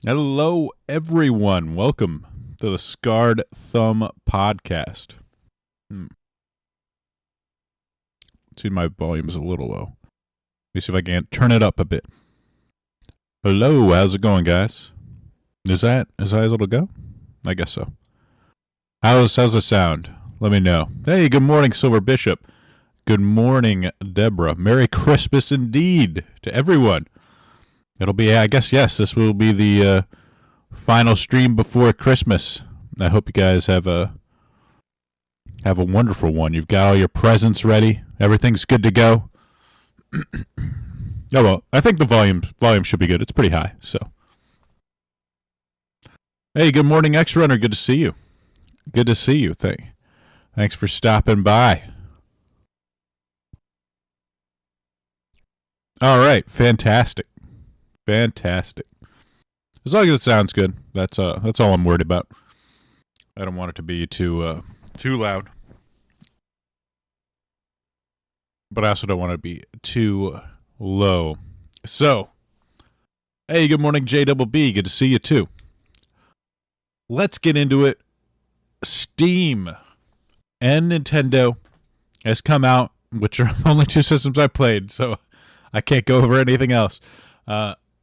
Hello, everyone. Welcome to the Scarred Thumb Podcast. See, my volume is a little low. Let me see if I can turn it up a bit. Hello, how's it going, guys? Is that as high as it'll go? I guess so. How's the sound? Let me know. Hey, good morning, Silver Bishop. Good morning, Deborah. Merry Christmas indeed to everyone. It'll be, I guess, yes, this will be the final stream before Christmas. I hope you guys have a wonderful one. You've got all your presents ready. Everything's good to go. Oh well, I think the volume should be good. It's pretty high. So, hey, good morning, X Runner. Good to see you. Good to see you. Thanks for stopping by. All right, fantastic. As long as it sounds good, that's all I'm worried about. I don't want it to be too loud, but I also don't want it to be too low. So, hey, good morning, JBB. Good to see you too. Let's get into it. Steam and Nintendo has come out, which are the only two systems I played, so I can't go over anything else.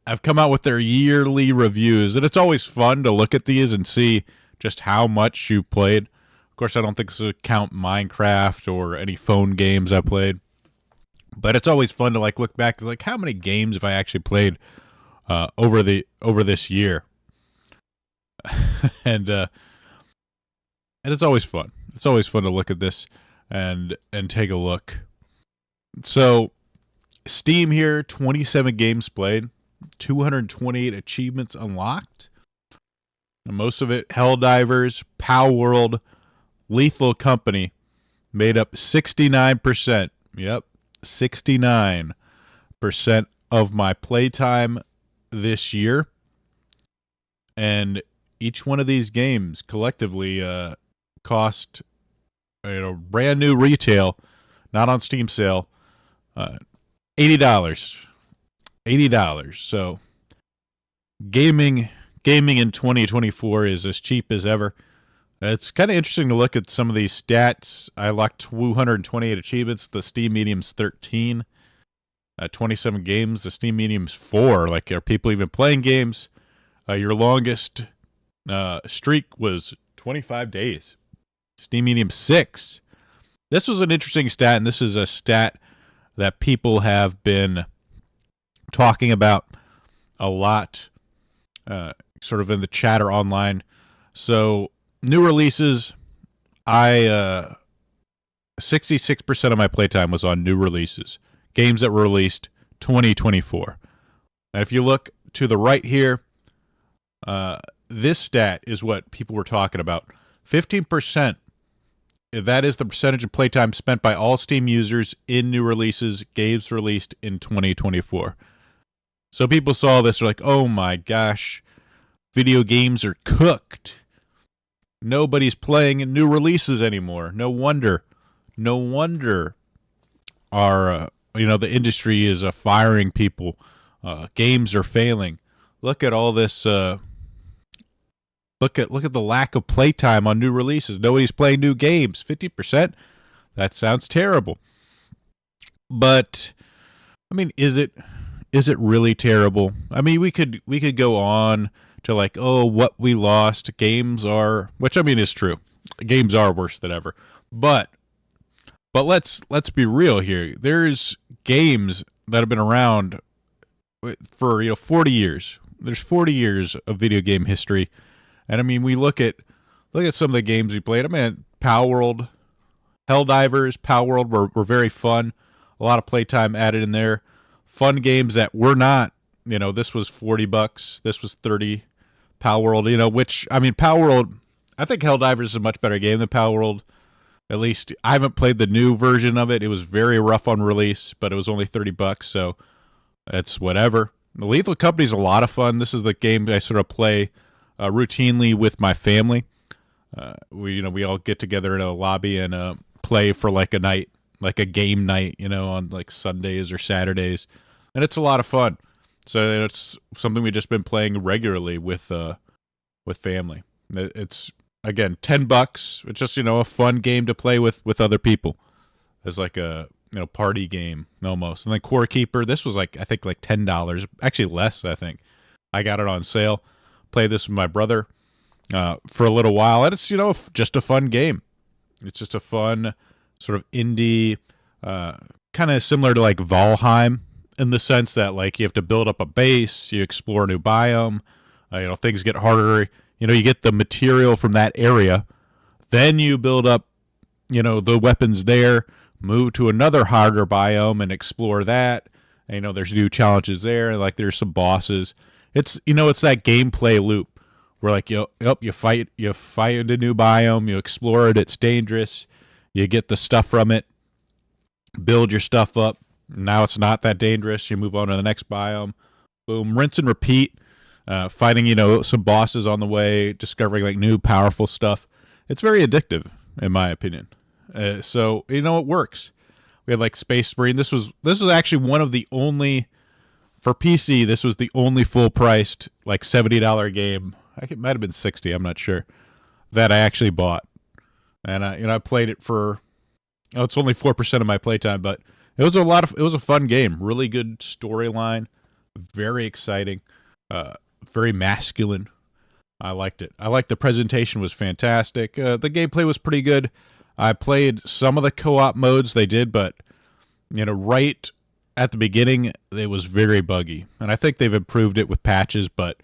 I've come out with their yearly reviews, and it's always fun to look at these and see just how much you played. Of course, I don't think this would count Minecraft or any phone games I played, but it's always fun to look back at how many games have I actually played over this year, and it's always fun. It's always fun to look at this and take a look. So, Steam here, 27 games played. 228 achievements unlocked. And most of it, Helldivers, Pow World, Lethal Company, made up 69%. Yep, 69% of my playtime this year. And each one of these games collectively cost brand new retail, not on Steam sale, $80. So gaming in 2024 is as cheap as ever. It's kind of interesting to look at some of these stats. I locked 228 achievements. The Steam Medium's 13. 27 games. The Steam Medium's 4. Are people even playing games? Your longest streak was 25 days. Steam Medium 6. This was an interesting stat, and this is a stat that people have been talking about a lot, sort of in the chatter online. So, new releases, 66% of my playtime was on new releases. Games that were released 2024. And if you look to the right here, this stat is what people were talking about. 15%, that is the percentage of playtime spent by all Steam users in new releases, games released in 2024. So people saw this, they're like, oh my gosh, video games are cooked. Nobody's playing new releases anymore. No wonder our the industry is firing people. Games are failing. Look at all this. Look at the lack of playtime on new releases. Nobody's playing new games. 50%. That sounds terrible. But I mean, is it really terrible? I mean, we could go on to what we lost. Games are, which I mean is true. Games are worse than ever. But let's be real here. There's games that have been around for 40 years. There's 40 years of video game history, and I mean we look at some of the games we played. I mean, Pow World, Helldivers, Pow World were very fun. A lot of playtime added in there. Fun games that were not, this was $40, this was $30. Pow World, which, I mean, Pow World, I think Helldivers is a much better game than Pow World. At least, I haven't played the new version of it. It was very rough on release, but it was only $30, so it's whatever. The Lethal Company is a lot of fun. This is the game I sort of play routinely with my family. We all get together in a lobby and play for a night, a game night, on Sundays or Saturdays. And it's a lot of fun. So it's something we've just been playing regularly with family. It's again $10. It's just a fun game to play with other people. It's like a party game almost. And then Core Keeper, this was like I think like $10, actually less. I think I got it on sale. Played this with my brother for a little while, and it's just a fun game. It's just a fun sort of indie, kind of similar to like Valheim in the sense that like you have to build up a base, you explore a new biome, things get harder. You get the material from that area, then you build up, the weapons there, move to another harder biome and explore that. And, there's new challenges there, and like there's some bosses. It's it's that gameplay loop where like you fight a new biome, you explore it, it's dangerous, you get the stuff from it, build your stuff up. Now it's not that dangerous. You move on to the next biome. Boom, rinse and repeat. Fighting, some bosses on the way, discovering like new powerful stuff. It's very addictive, in my opinion. So it works. We had like Space Marine. This was actually one of the only for PC. This was the only full priced like $70 game. It might have been $60. I'm not sure that I actually bought. And I played it for. It's only 4% of my playtime, but it was a fun game. Really good storyline. Very exciting. Very masculine. I liked it. I liked the presentation was fantastic. The gameplay was pretty good. I played some of the co-op modes they did, but right at the beginning it was very buggy, and I think they've improved it with patches, but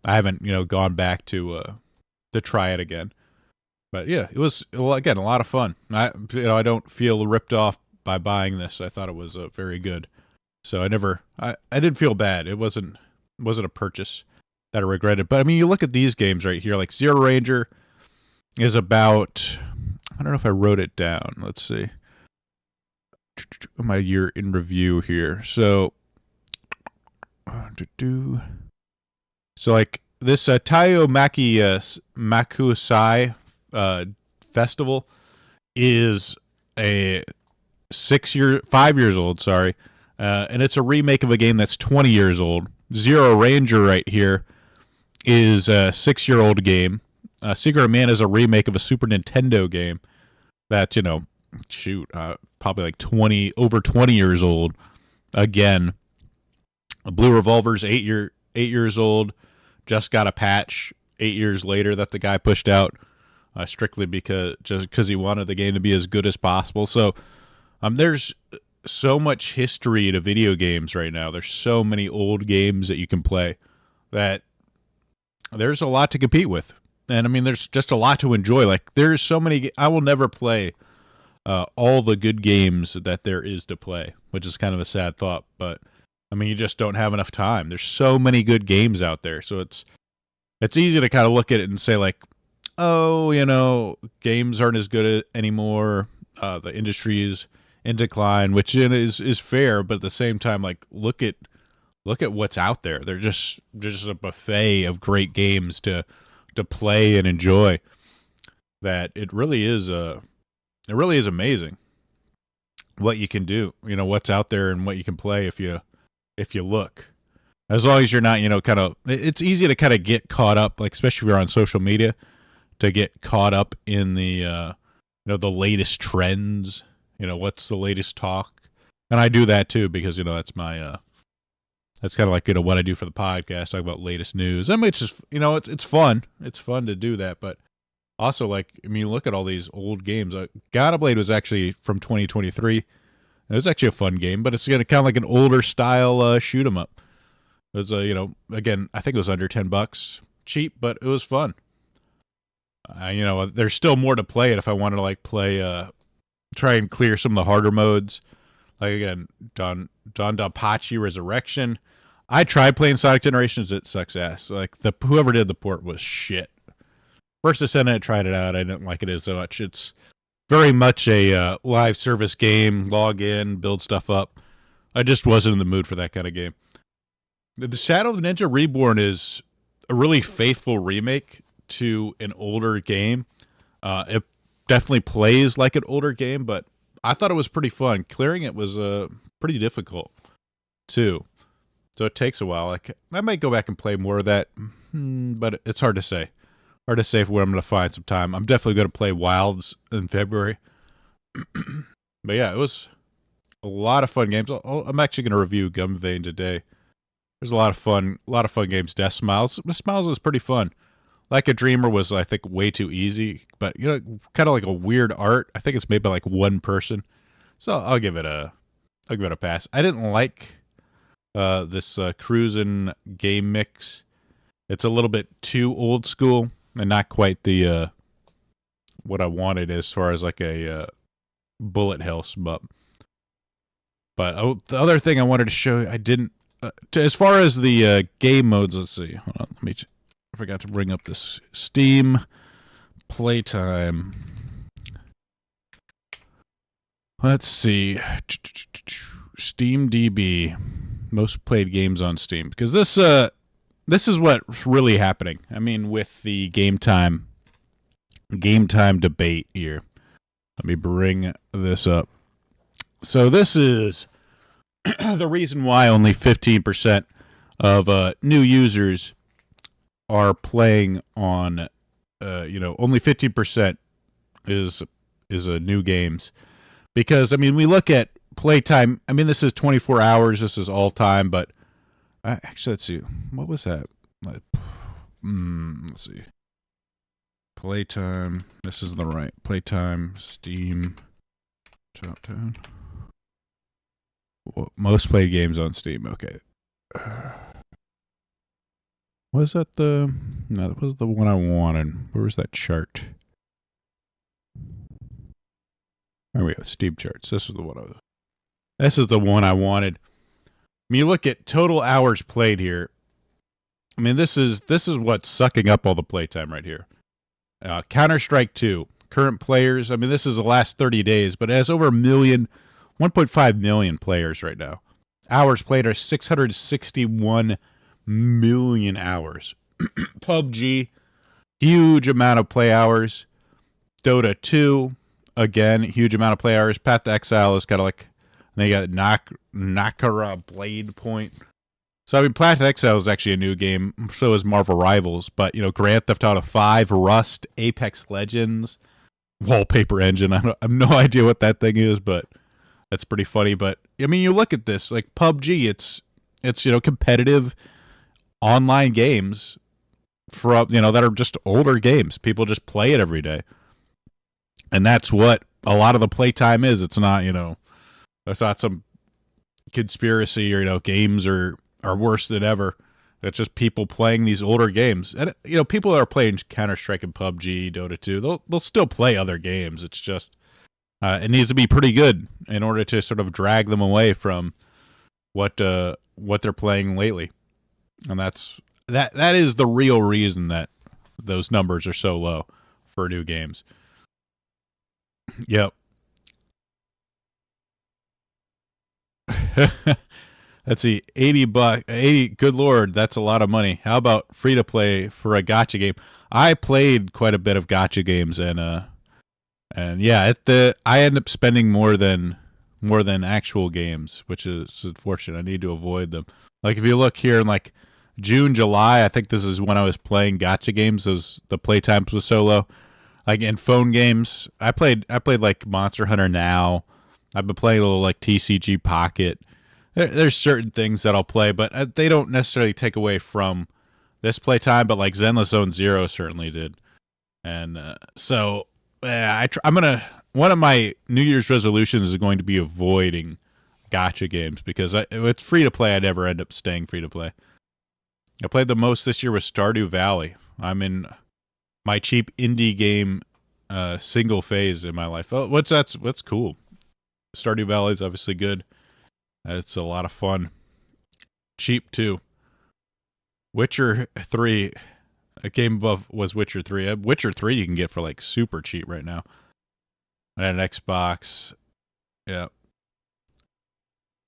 I haven't gone back to try it again. But yeah, it was again a lot of fun. I don't feel ripped off by buying this. I thought it was very good, so I didn't feel bad. It wasn't a purchase that I regretted. But I mean, you look at these games right here, like Zero Ranger is about, I don't know if I wrote it down. Let's see. My year in review here. So like this Taiyo Makusai festival is a 5 years old, sorry. And it's a remake of a game that's 20 years old. Zero Ranger right here is a 6-year-old game. Secret of Man is a remake of a Super Nintendo game that's, probably like over 20 years old. Again, Blue Revolver's 8 years old. Just got a patch 8 years later that the guy pushed out, strictly because he wanted the game to be as good as possible. So, there's so much history to video games right now. There's so many old games that you can play that there's a lot to compete with. And I mean, there's just a lot to enjoy. Like there's so many, I will never play all the good games that there is to play, which is kind of a sad thought, but I mean, you just don't have enough time. There's so many good games out there. So it's easy to kind of look at it and say like, oh, games aren't as good anymore. The industry is in decline, which is fair, but at the same time, like look at what's out there. They're just a buffet of great games to play and enjoy. That it really is amazing what you can do. What's out there and what you can play if you look. As long as you're not, it's easy to kind of get caught up, like especially if you're on social media, to get caught up in the the latest trends. What's the latest talk? And I do that too because, that's my, that's kind of like, what I do for the podcast, talk about latest news. I mean, it's just, it's fun. It's fun to do that. But also, like, I mean, look at all these old games. God of Blade was actually from 2023. It was actually a fun game, but it's kind of like an older style shoot 'em up. It was, again, I think it was under $10. Cheap, but it was fun. There's still more to play it if I wanted to, like, try and clear some of the harder modes. Like again, Don Dapachi Resurrection. I tried playing Sonic Generations. It sucks ass. Like whoever did the port was shit. First Ascendant, I tried it out. I didn't like it as much. It's very much a live service game. Log in, build stuff up. I just wasn't in the mood for that kind of game. The Shadow of the Ninja Reborn is a really faithful remake to an older game. It definitely plays like an older game, but I thought it was pretty fun. Clearing it was pretty difficult too. So it takes a while. Like I might go back and play more of that, but it's hard to say. Hard to say where I'm going to find some time. I'm definitely going to play Wilds in February. But yeah, it was a lot of fun games. I'm actually going to review Gunvein today. There's a lot of fun games. Death Smiles. Smiles was pretty fun. Like a Dreamer was, I think, way too easy, but kind of like a weird art. I think it's made by like one person, so I'll give it a pass. I didn't like this cruising game mix. It's a little bit too old school and not quite the what I wanted as far as like a bullet hell shmup. But the other thing I wanted to show you, I didn't. As far as the game modes, let's see. Hold on, I forgot to bring up this Steam Playtime. Let's see. Steam DB, most played games on Steam, because this is what's really happening. I mean, with the game time debate here. Let me bring this up. So this is the reason why only 15% of new users are playing on, only 15% is new games. Because, I mean, we look at playtime. I mean, this is 24 hours. This is all time. But actually, let's see. What was that? Let's see. Playtime. This is the right. Playtime, Steam, top 10. Most played games on Steam. Okay. Was that the... No, that was the one I wanted. Where was that chart? There we go. Steam charts. This is the one I wanted. I mean, you look at total hours played here. I mean, this is what's sucking up all the playtime right here. Counter-Strike 2. Current players. I mean, this is the last 30 days, but it has over 1.5 million players right now. Hours played are 661 million hours. PUBG, huge amount of play hours. Dota 2, again, huge amount of play hours. Path to Exile is kind of like, they got Nakara Blade Point. So, I mean, Path to Exile is actually a new game. So is Marvel Rivals. But, Grand Theft Auto 5, Rust, Apex Legends, Wallpaper Engine. I have no idea what that thing is, but that's pretty funny. But, I mean, you look at this, like PUBG, it's competitive online games from, that are just older games. People just play it every day. And that's what a lot of the playtime is. It's not, it's not some conspiracy or, games are worse than ever. It's just people playing these older games. And, people that are playing Counter-Strike and PUBG, Dota 2, they'll still play other games. It's just, it needs to be pretty good in order to sort of drag them away from what they're playing lately. And that is the real reason that those numbers are so low for new games. Yep. Let's see, $80. Good Lord, that's a lot of money. How about free to play for a gacha game? I played quite a bit of gacha games, and yeah, I end up spending more than actual games, which is unfortunate. I need to avoid them. Like if you look here in like June, July, I think this is when I was playing gacha games. The playtimes was so low. Like in phone games, I played like Monster Hunter Now. I've been playing a little like TCG Pocket. There's certain things that I'll play, but they don't necessarily take away from this playtime. But like Zenless Zone Zero certainly did, and so I'm gonna. One of my New Year's resolutions is going to be avoiding gacha games because if it's free to play, I never end up staying free to play. I played the most this year was Stardew Valley. I'm in my cheap indie game single phase in my life. Oh, that's cool. Stardew Valley is obviously good. It's a lot of fun. Cheap too. Witcher 3, a game above was Witcher 3. Witcher 3 you can get for like super cheap right now. And an Xbox. Yeah.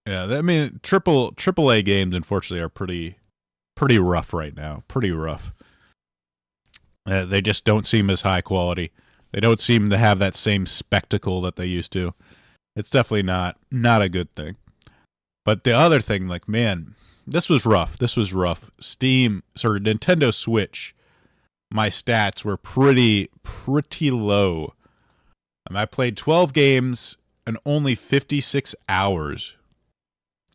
Yeah, I mean triple A games unfortunately are pretty rough right now. Pretty rough. They just don't seem as high quality. They don't seem to have that same spectacle that they used to. It's definitely not a good thing. But the other thing, like, man, this was rough. This was rough. Steam, sorry, Nintendo Switch, my stats were pretty low. I played 12 games and only 56 hours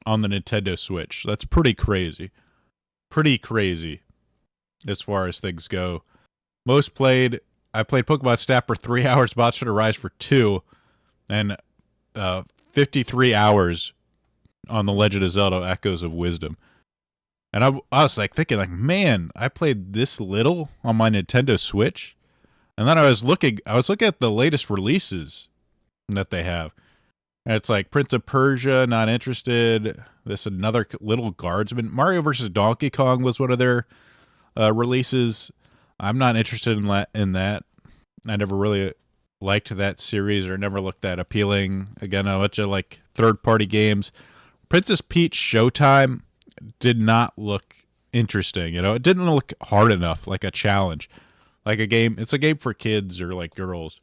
on the Nintendo Switch. That's pretty crazy. Pretty crazy as far as things go. Most played, I played Pokemon Snap for 3 hours, Monster Rise for 2, and 53 hours on The Legend of Zelda Echoes of Wisdom. And I was like thinking, like, man, I played this little on my Nintendo Switch. And then I was looking at the latest releases that they have. And it's like Prince of Persia, not interested. This another little guardsman. Mario vs. Donkey Kong was one of their releases. I'm not interested in that. I never really liked that series or never looked that appealing. Again, a bunch of like third-party games. Princess Peach Showtime did not look interesting. You know, it didn't look hard enough, like a challenge. Like a game, it's a game for kids or like girls.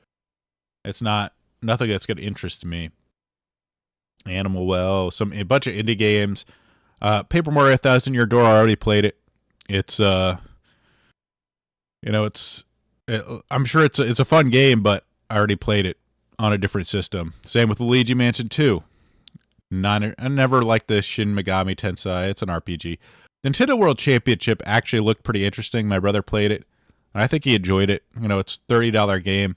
It's nothing that's going to interest me. Animal Well, a bunch of indie games. Paper Mario 1000 Year Door, I already played it. It's I'm sure it's a fun game, but I already played it on a different system. Same with Luigi Mansion 2. I never liked the Shin Megami Tensei. It's an RPG. Nintendo World Championship actually looked pretty interesting. My brother played it, and I think he enjoyed it. You know, it's $30 game.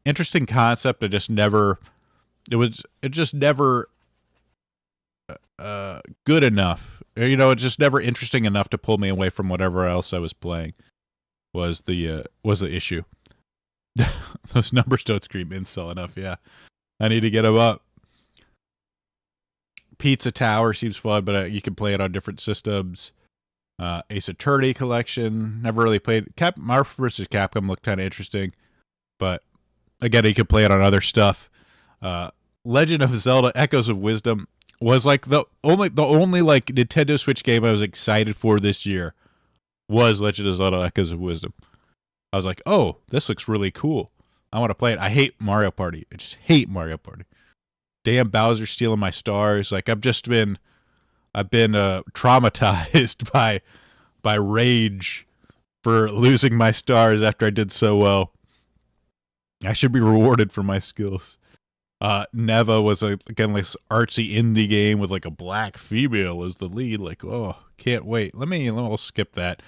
Interesting concept. It just never good enough. You know, it's just never interesting enough to pull me away from whatever else I was playing. Was the issue. Those numbers don't scream incel enough. Yeah, I need to get them up. Pizza Tower seems fun, but you can play it on different systems. Ace Attorney Collection, never really played. Marvel vs. Capcom looked kind of interesting, but again, you could play it on other stuff. Legend of Zelda: Echoes of Wisdom was like the only like Nintendo Switch game I was excited for this year was Legend of Zelda: Echoes of Wisdom. I was like, oh, this looks really cool. I want to play it. I hate Mario Party. I just hate Mario Party. Damn Bowser stealing my stars. Like I've been traumatized by rage for losing my stars after I did so well. I should be rewarded for my skills. Neva was again this artsy indie game with like a black female as the lead. Like, oh, can't wait. I'll skip that.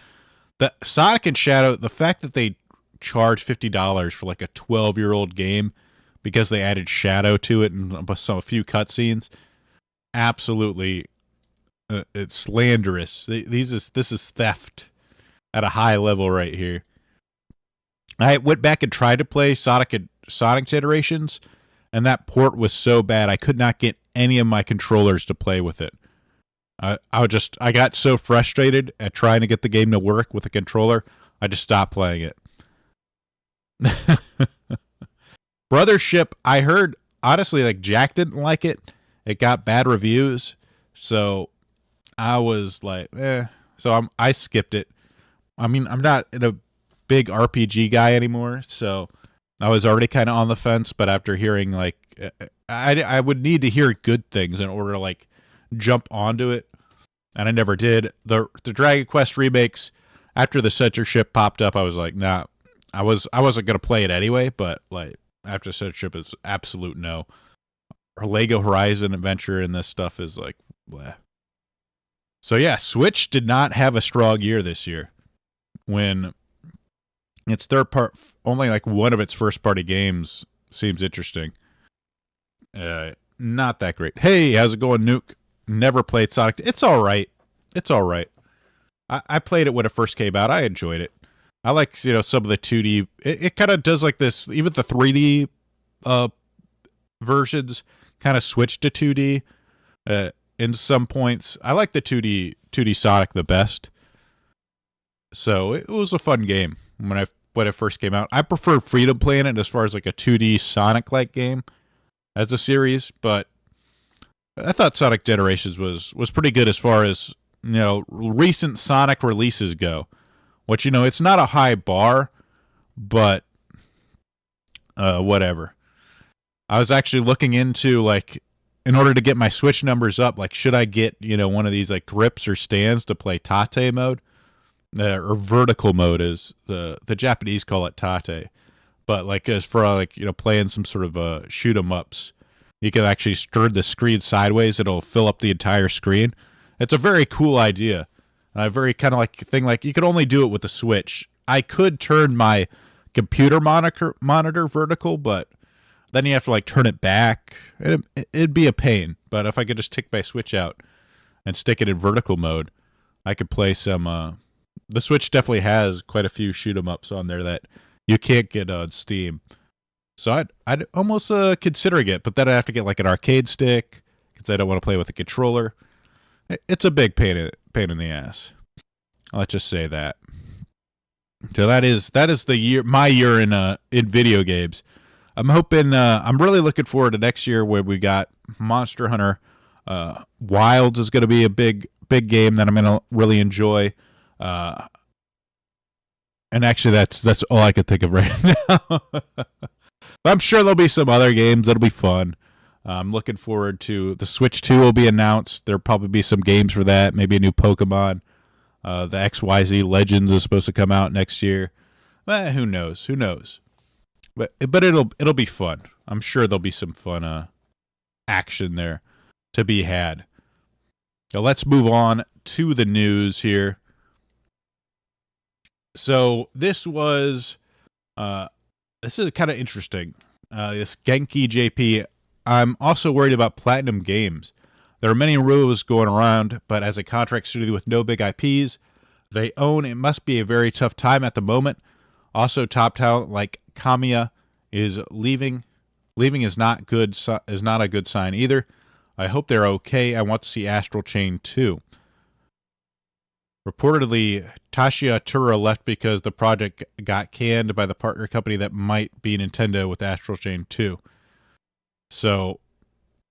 The Sonic and Shadow, the fact that they charge $50 for like a 12-year-old game because they added Shadow to it and a few cutscenes, absolutely, it's slanderous. This is theft at a high level right here. I went back and tried to play Sonic Generations, and that port was so bad I could not get any of my controllers to play with it. I got so frustrated at trying to get the game to work with a controller, I just stopped playing it. Brothership, I heard, honestly, like Jack didn't like it. It got bad reviews, so I was like, So I skipped it. I mean, I'm not a big RPG guy anymore, so I was already kind of on the fence, but after hearing, like, I would need to hear good things in order to, like, jump onto it, and I never did. The Dragon Quest remakes, after the censorship popped up, I was like, nah, I wasn't going to play it anyway, but, like, after censorship is absolute no. Lego Horizon Adventure and this stuff is like, bleh. So yeah, Switch did not have a strong year this year. When its only like one of its first party games seems interesting. Not that great. Hey, how's it going, Nuke? Never played Sonic. It's all right. It's all right. I played it when it first came out. I enjoyed it. I like, some of the 2D. It kind of does like this. Even the 3D versions kind of switched to 2D in some points. I like the 2D Sonic the best. So it was a fun game when it first came out. I prefer Freedom Planet as far as like a 2D Sonic-like game as a series, but I thought Sonic Generations was pretty good as far as, recent Sonic releases go. Which, it's not a high bar, but whatever. I was actually looking into, like, in order to get my Switch numbers up, like, should I get, one of these like grips or stands to play tate mode, or vertical mode, is the Japanese call it tate, but like as for like playing some sort of shoot 'em ups, you can actually stir the screen sideways; it'll fill up the entire screen. It's a very cool idea, and a very kind of like thing. Like you could only do it with the Switch. I could turn my computer monitor vertical, but then you have to like turn it back. It'd be a pain. But if I could just take my Switch out and stick it in vertical mode, I could play some. The Switch definitely has quite a few shoot 'em ups on there that you can't get on Steam. So I'd almost considering it, but then I'd have to get like an arcade stick because I don't want to play with a controller. It's a big pain in the ass. Let's just say that. So that is my year in video games. I'm hoping. I'm really looking forward to next year where we got Monster Hunter. Wilds is going to be a big game that I'm going to really enjoy. And actually, that's all I could think of right now. I'm sure there'll be some other games that'll be fun. I'm looking forward to the Switch 2 will be announced. There'll probably be some games for that. Maybe a new Pokemon. The XYZ Legends is supposed to come out next year. Who knows? Who knows? But it'll be fun. I'm sure there'll be some fun action there to be had. Now let's move on to the news here. So this is kind of interesting. This Genki JP. I'm also worried about Platinum Games. There are many rumors going around, but as a contract studio with no big IPs they own, it must be a very tough time at the moment. Also, top talent like Kamiya is leaving. Leaving is not a good sign either. I hope they're okay. I want to see Astral Chain 2. Reportedly, Tashiya Tura left because the project got canned by the partner company that might be Nintendo with Astral Chain 2. So,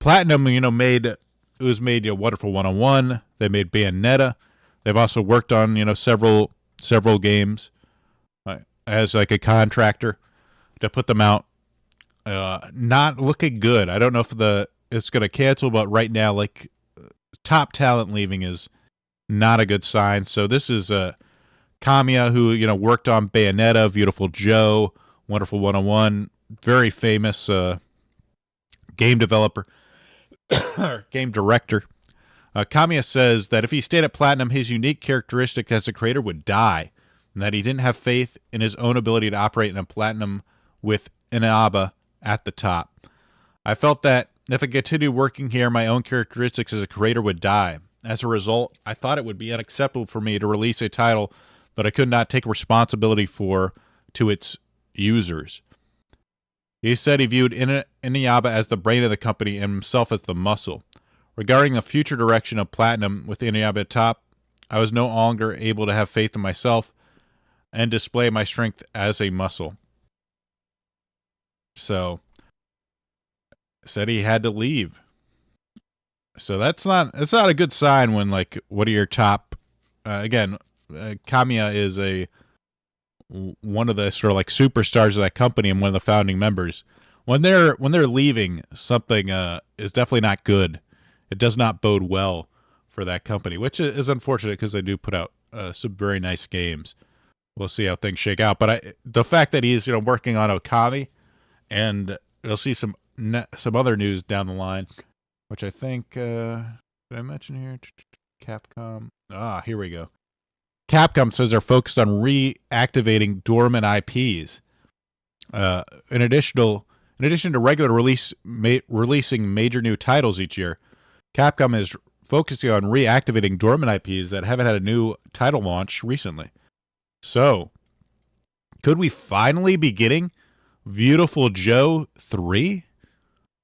Platinum, made Wonderful 101. They made Bayonetta. They've also worked on, several games as like a contractor to put them out. Not looking good. I don't know if it's going to cancel, but right now, like, top talent leaving is not a good sign. So this is Kamiya, who worked on Bayonetta, Beautiful Joe, Wonderful 101, very famous game developer, game director. Kamiya says that if he stayed at Platinum, his unique characteristic as a creator would die, and that he didn't have faith in his own ability to operate in a Platinum with Inaba at the top. I felt that if I continued working here, my own characteristics as a creator would die. As a result, I thought it would be unacceptable for me to release a title that I could not take responsibility for to its users. He said he viewed Inaba as the brain of the company and himself as the muscle. Regarding the future direction of Platinum with Inaba at top, I was no longer able to have faith in myself and display my strength as a muscle. So, said he had to leave. So that's not a good sign when, like, what are your top Kamiya is one of the sort of like superstars of that company and one of the founding members. When they're leaving, something is definitely not good. It does not bode well for that company, which is unfortunate because they do put out some very nice games. We'll see how things shake out. But the fact that he's working on Okami, and you'll see some other news down the line, which I think did I mention here? Capcom. Here we go. Capcom says they're focused on reactivating dormant IPs. In addition to regular releasing major new titles each year, Capcom is focusing on reactivating dormant IPs that haven't had a new title launch recently. So, could we finally be getting Beautiful Joe 3?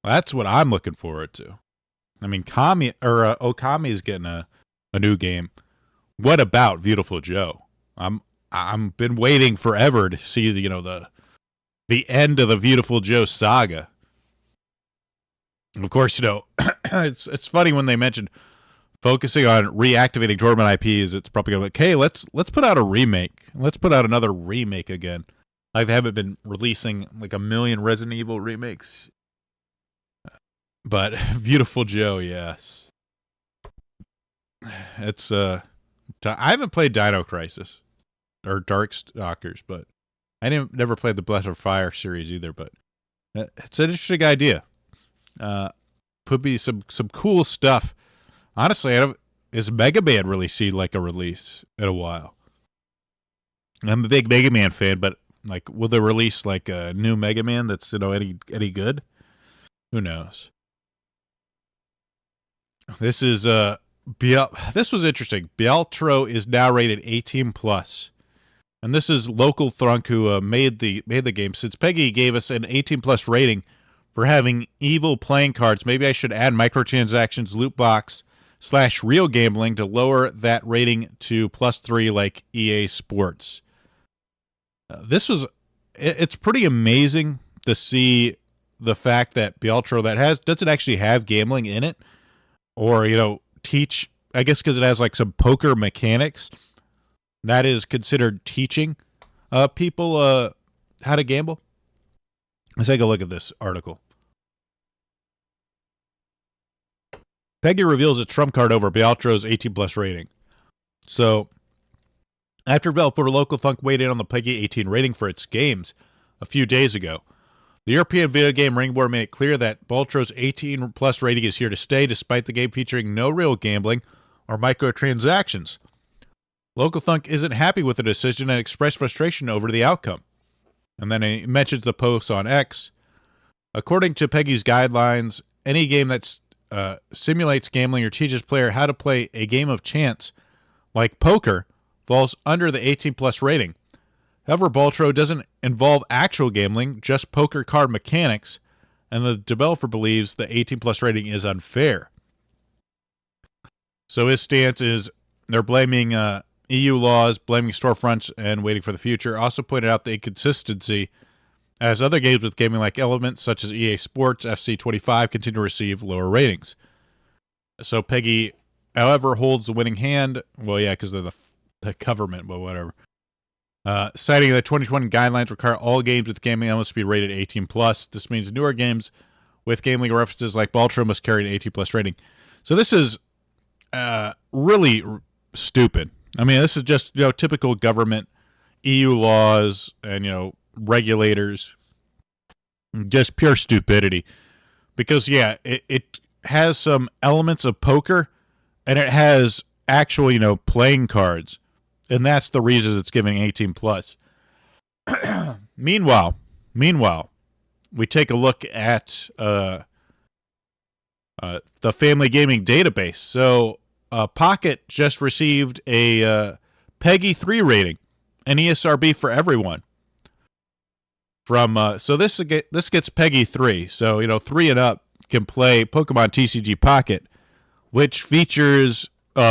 That's what I'm looking forward to. I mean, Okami is getting a new game. What about Beautiful Joe? I'm been waiting forever to see the end of the Beautiful Joe saga. Of course, it's funny when they mentioned focusing on reactivating dormant IPs. It's probably going to be like, hey, let's put out a remake. Let's put out another remake again. Like they haven't been releasing like a million Resident Evil remakes. But Beautiful Joe, yes. It's I haven't played Dino Crisis or Darkstalkers, but I never played the Breath of Fire series either. But it's an interesting idea. Could be some cool stuff. Honestly, is Mega Man really seen like a release in a while? I'm a big Mega Man fan, but like, will they release like a new Mega Man that's any good? Who knows? This is this was interesting. Bialtro is now rated 18 plus, and this is Local Thrunk who made the game. Since Peggy gave us an 18 plus rating for having evil playing cards, maybe I should add microtransactions, loot box / real gambling to lower that rating to +3 like EA Sports. It's pretty amazing to see the fact that Bialtro doesn't actually have gambling in it, or teach. I guess because it has like some poker mechanics that is considered teaching people how to gamble. Let's take a look at this article. Peggy reveals a trump card over Bialtro's 18 plus rating. So, after developer Local Thunk weighed in on the Peggy 18 rating for its games a few days ago, the European Video Game Ring Board made it clear that Bialtro's 18 plus rating is here to stay, despite the game featuring no real gambling or microtransactions. Local Thunk isn't happy with the decision and expressed frustration over the outcome. And then he mentions the post on X. According to Peggy's guidelines, any game that simulates gambling or teaches player how to play a game of chance, like poker, falls under the 18 plus rating. However, Bialtro doesn't involve actual gambling, just poker card mechanics, and the developer believes the 18 plus rating is unfair. So his stance is they're blaming EU laws, blaming storefronts, and waiting for the future. Also pointed out the inconsistency as other games with gaming-like elements, such as EA Sports, FC25, continue to receive lower ratings. So Peggy, however, holds the winning hand. Well, yeah, because of the government, but whatever. Citing that 2020 guidelines require all games with gaming elements to be rated 18 plus. This means newer games with gambling references like Bialtro must carry an 18 plus rating. So this is really stupid. I mean, this is just typical government, EU laws, and regulators, just pure stupidity. Because it has some elements of poker, and it has actual playing cards, and that's the reason it's giving 18 plus. Meanwhile, we take a look at the Family Gaming Database. So Pocket just received a Peggy 3 rating, an ESRB for everyone. So this gets Peggy 3. So 3 and up can play Pokemon TCG Pocket, which features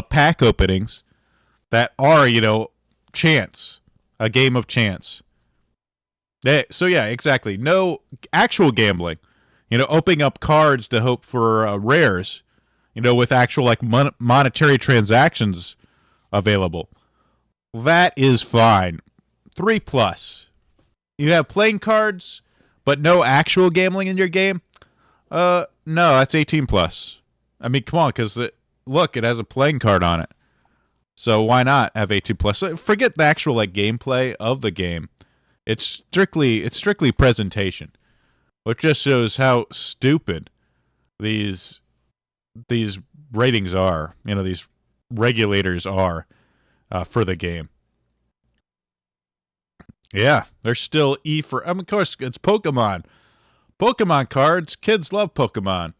pack openings that are chance, a game of chance. So yeah, exactly. No actual gambling. Opening up cards to hope for rares. With actual like monetary transactions available. That is fine. 3 plus. You have playing cards, but no actual gambling in your game? No, that's 18 plus. I mean, come on, because look, it has a playing card on it. So why not have 18 plus? Forget the actual like gameplay of the game. It's strictly presentation, which just shows how stupid these ratings are. These regulators are for the game. Yeah, there's still E for. Of course, it's Pokemon. Pokemon cards. Kids love Pokemon.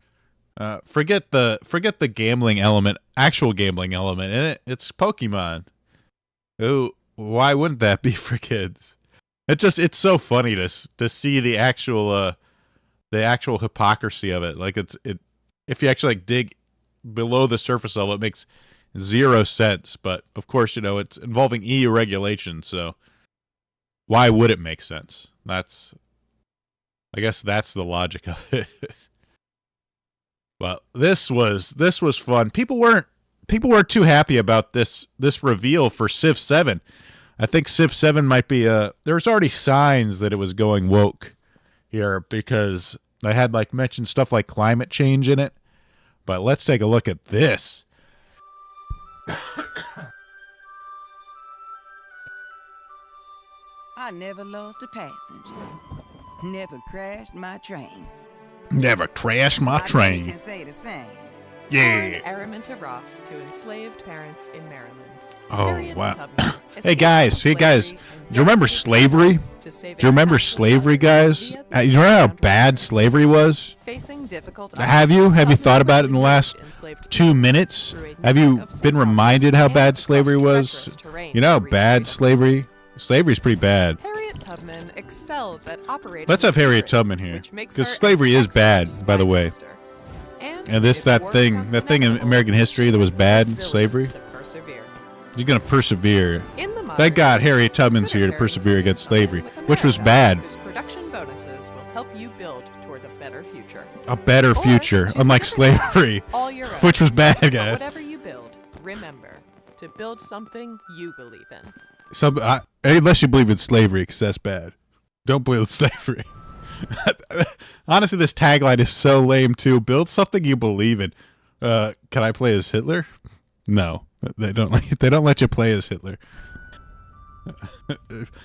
Forget the gambling element, actual gambling element in it. It's Pokemon. Oh, why wouldn't that be for kids? It's so funny to see the actual hypocrisy of it. Like if you actually like dig below the surface level, it makes zero sense. But of course, it's involving EU regulations, so why would it make sense? I guess that's the logic of it. Well, this was fun. People weren't too happy about this reveal for Civ 7. I think Civ 7 might be there's already signs that it was going woke here, because I had like mentioned stuff like climate change in it. But let's take a look at this. I never lost a passenger. Never crashed my train. Never crashed my train. Can say the same. Yeah. Araminta Ross to enslaved parents in Maryland. Oh, wow. Hey guys, do you remember slavery? Do you remember slavery, guys? You know how bad slavery was? Have you thought about it in the last 2 minutes? Have you been reminded how bad slavery was? You know how bad slavery is pretty bad. Harriet Tubman excels at operating. Let's have Harriet Tubman here, because slavery is bad, by the way. And that thing in American history that was bad, slavery. You're gonna persevere. Thank God Harriet Tubman's here to persevere against slavery, which was bad. Production bonuses will help you build towards a better future. A better future, unlike slavery, which was bad, guys. Whatever you build, remember to build something you believe in. Unless you believe in slavery, because that's bad. Don't believe in slavery. Honestly, this tagline is so lame too. Build something you believe in. Can I play as Hitler? No, they don't. They don't let you play as Hitler.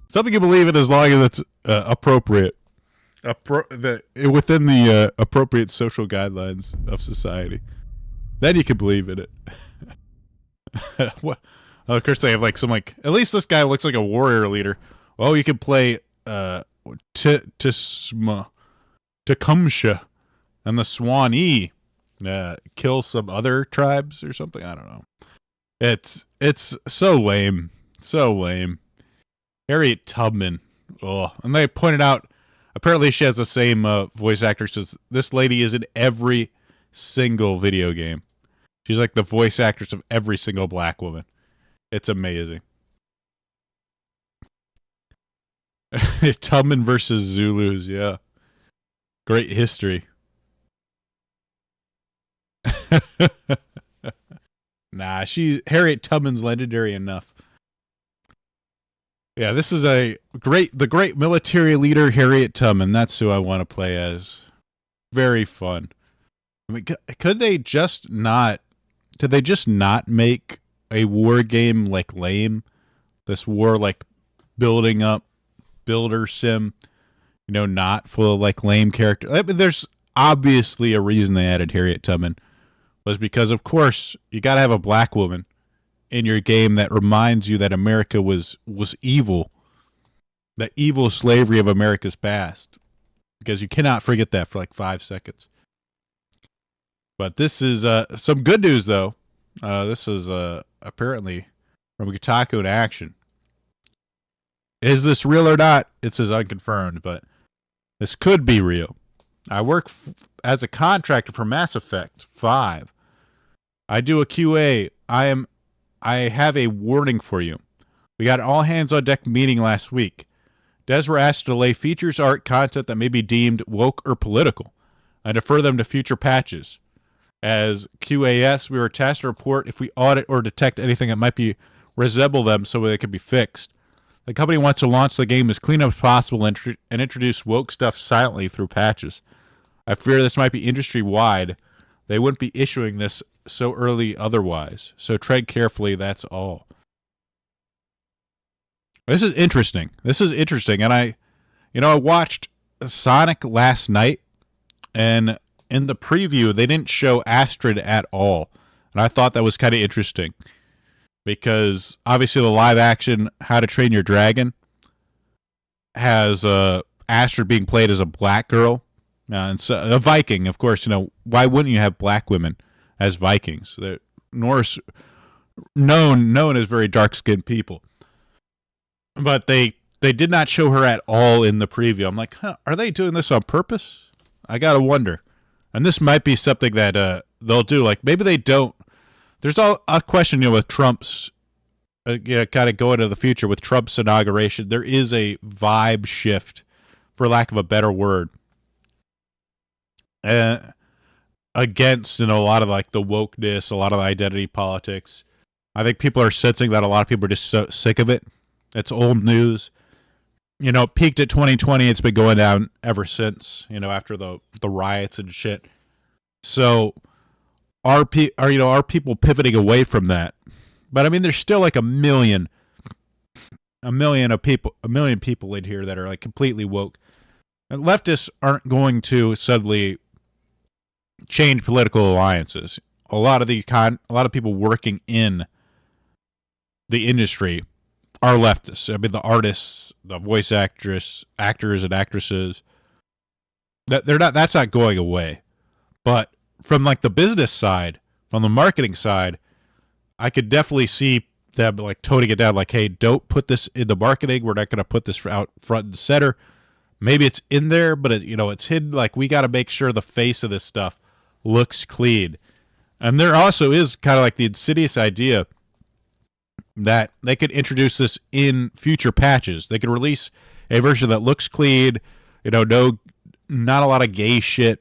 Something you believe in, as long as it's appropriate, within the appropriate social guidelines of society. Then you can believe in it. What? Oh, of course, they have like some like. At least this guy looks like a warrior leader. Oh, you could play Tecumseh and the Swanee. Kill some other tribes or something. I don't know. It's so lame, so lame. Harriet Tubman. Oh, and they pointed out apparently she has the same voice actress as this lady is in every single video game. She's like the voice actress of every single black woman. It's amazing. Tubman versus Zulus, yeah. Great history. Nah, Harriet Tubman's legendary enough. Yeah, this is the great military leader Harriet Tubman. That's who I want to play as. Very fun. I mean, could they just not make a war game like lame? This war like building up, builder sim, not full of like lame characters. I mean, there's obviously a reason they added Harriet Tubman. Was because, of course, you got to have a black woman in your game that reminds you that America was evil, the evil slavery of America's past, because you cannot forget that for like 5 seconds. But this is some good news, though. This is apparently from Kotaku in Action. Is this real or not? It says unconfirmed, but this could be real. I work as a contractor for Mass Effect 5. I do a QA. I have a warning for you. We got an all hands on deck meeting last week. Devs were asked to delay features, art, content that may be deemed woke or political, and defer them to future patches. As QAS, we were tasked to report if we audit or detect anything that might resemble them so they can be fixed. The company wants to launch the game as clean as possible and introduce woke stuff silently through patches. I fear this might be industry-wide. They wouldn't be issuing this so early otherwise. So tread carefully, that's all. This is interesting. And I watched Sonic last night, and in the preview, they didn't show Astrid at all. And I thought that was kind of interesting. Because, obviously, the live-action How to Train Your Dragon has Astrid being played as a black girl. And so, a Viking, of course, why wouldn't you have black women as Vikings? They're Norse, known as very dark-skinned people. But they did not show her at all in the preview. I'm like, are they doing this on purpose? I gotta wonder. And this might be something that they'll do. Like, maybe they don't. There's a question, with Trump's, kind of going into the future with Trump's inauguration. There is a vibe shift, for lack of a better word, against, a lot of like the wokeness, a lot of the identity politics. I think people are sensing that a lot of people are just so sick of it. It's old news. it peaked at 2020. It's been going down ever since, after the riots and shit. So are people pivoting away from that? But I mean, there's still like a million people in here that are like completely woke. And leftists aren't going to suddenly change political alliances. A lot of people working in the industry are leftists. I mean, the artists, the voice actors and actresses, that's not going away. But from like the business side, from the marketing side, I could definitely see them like toning it down. Like, hey, don't put this in the marketing. We're not going to put this out front and center. Maybe it's in there, but it's hidden. Like, we got to make sure the face of this stuff looks clean. And there also is kind of like the insidious idea that they could introduce this in future patches. They could release a version that looks clean, not a lot of gay shit,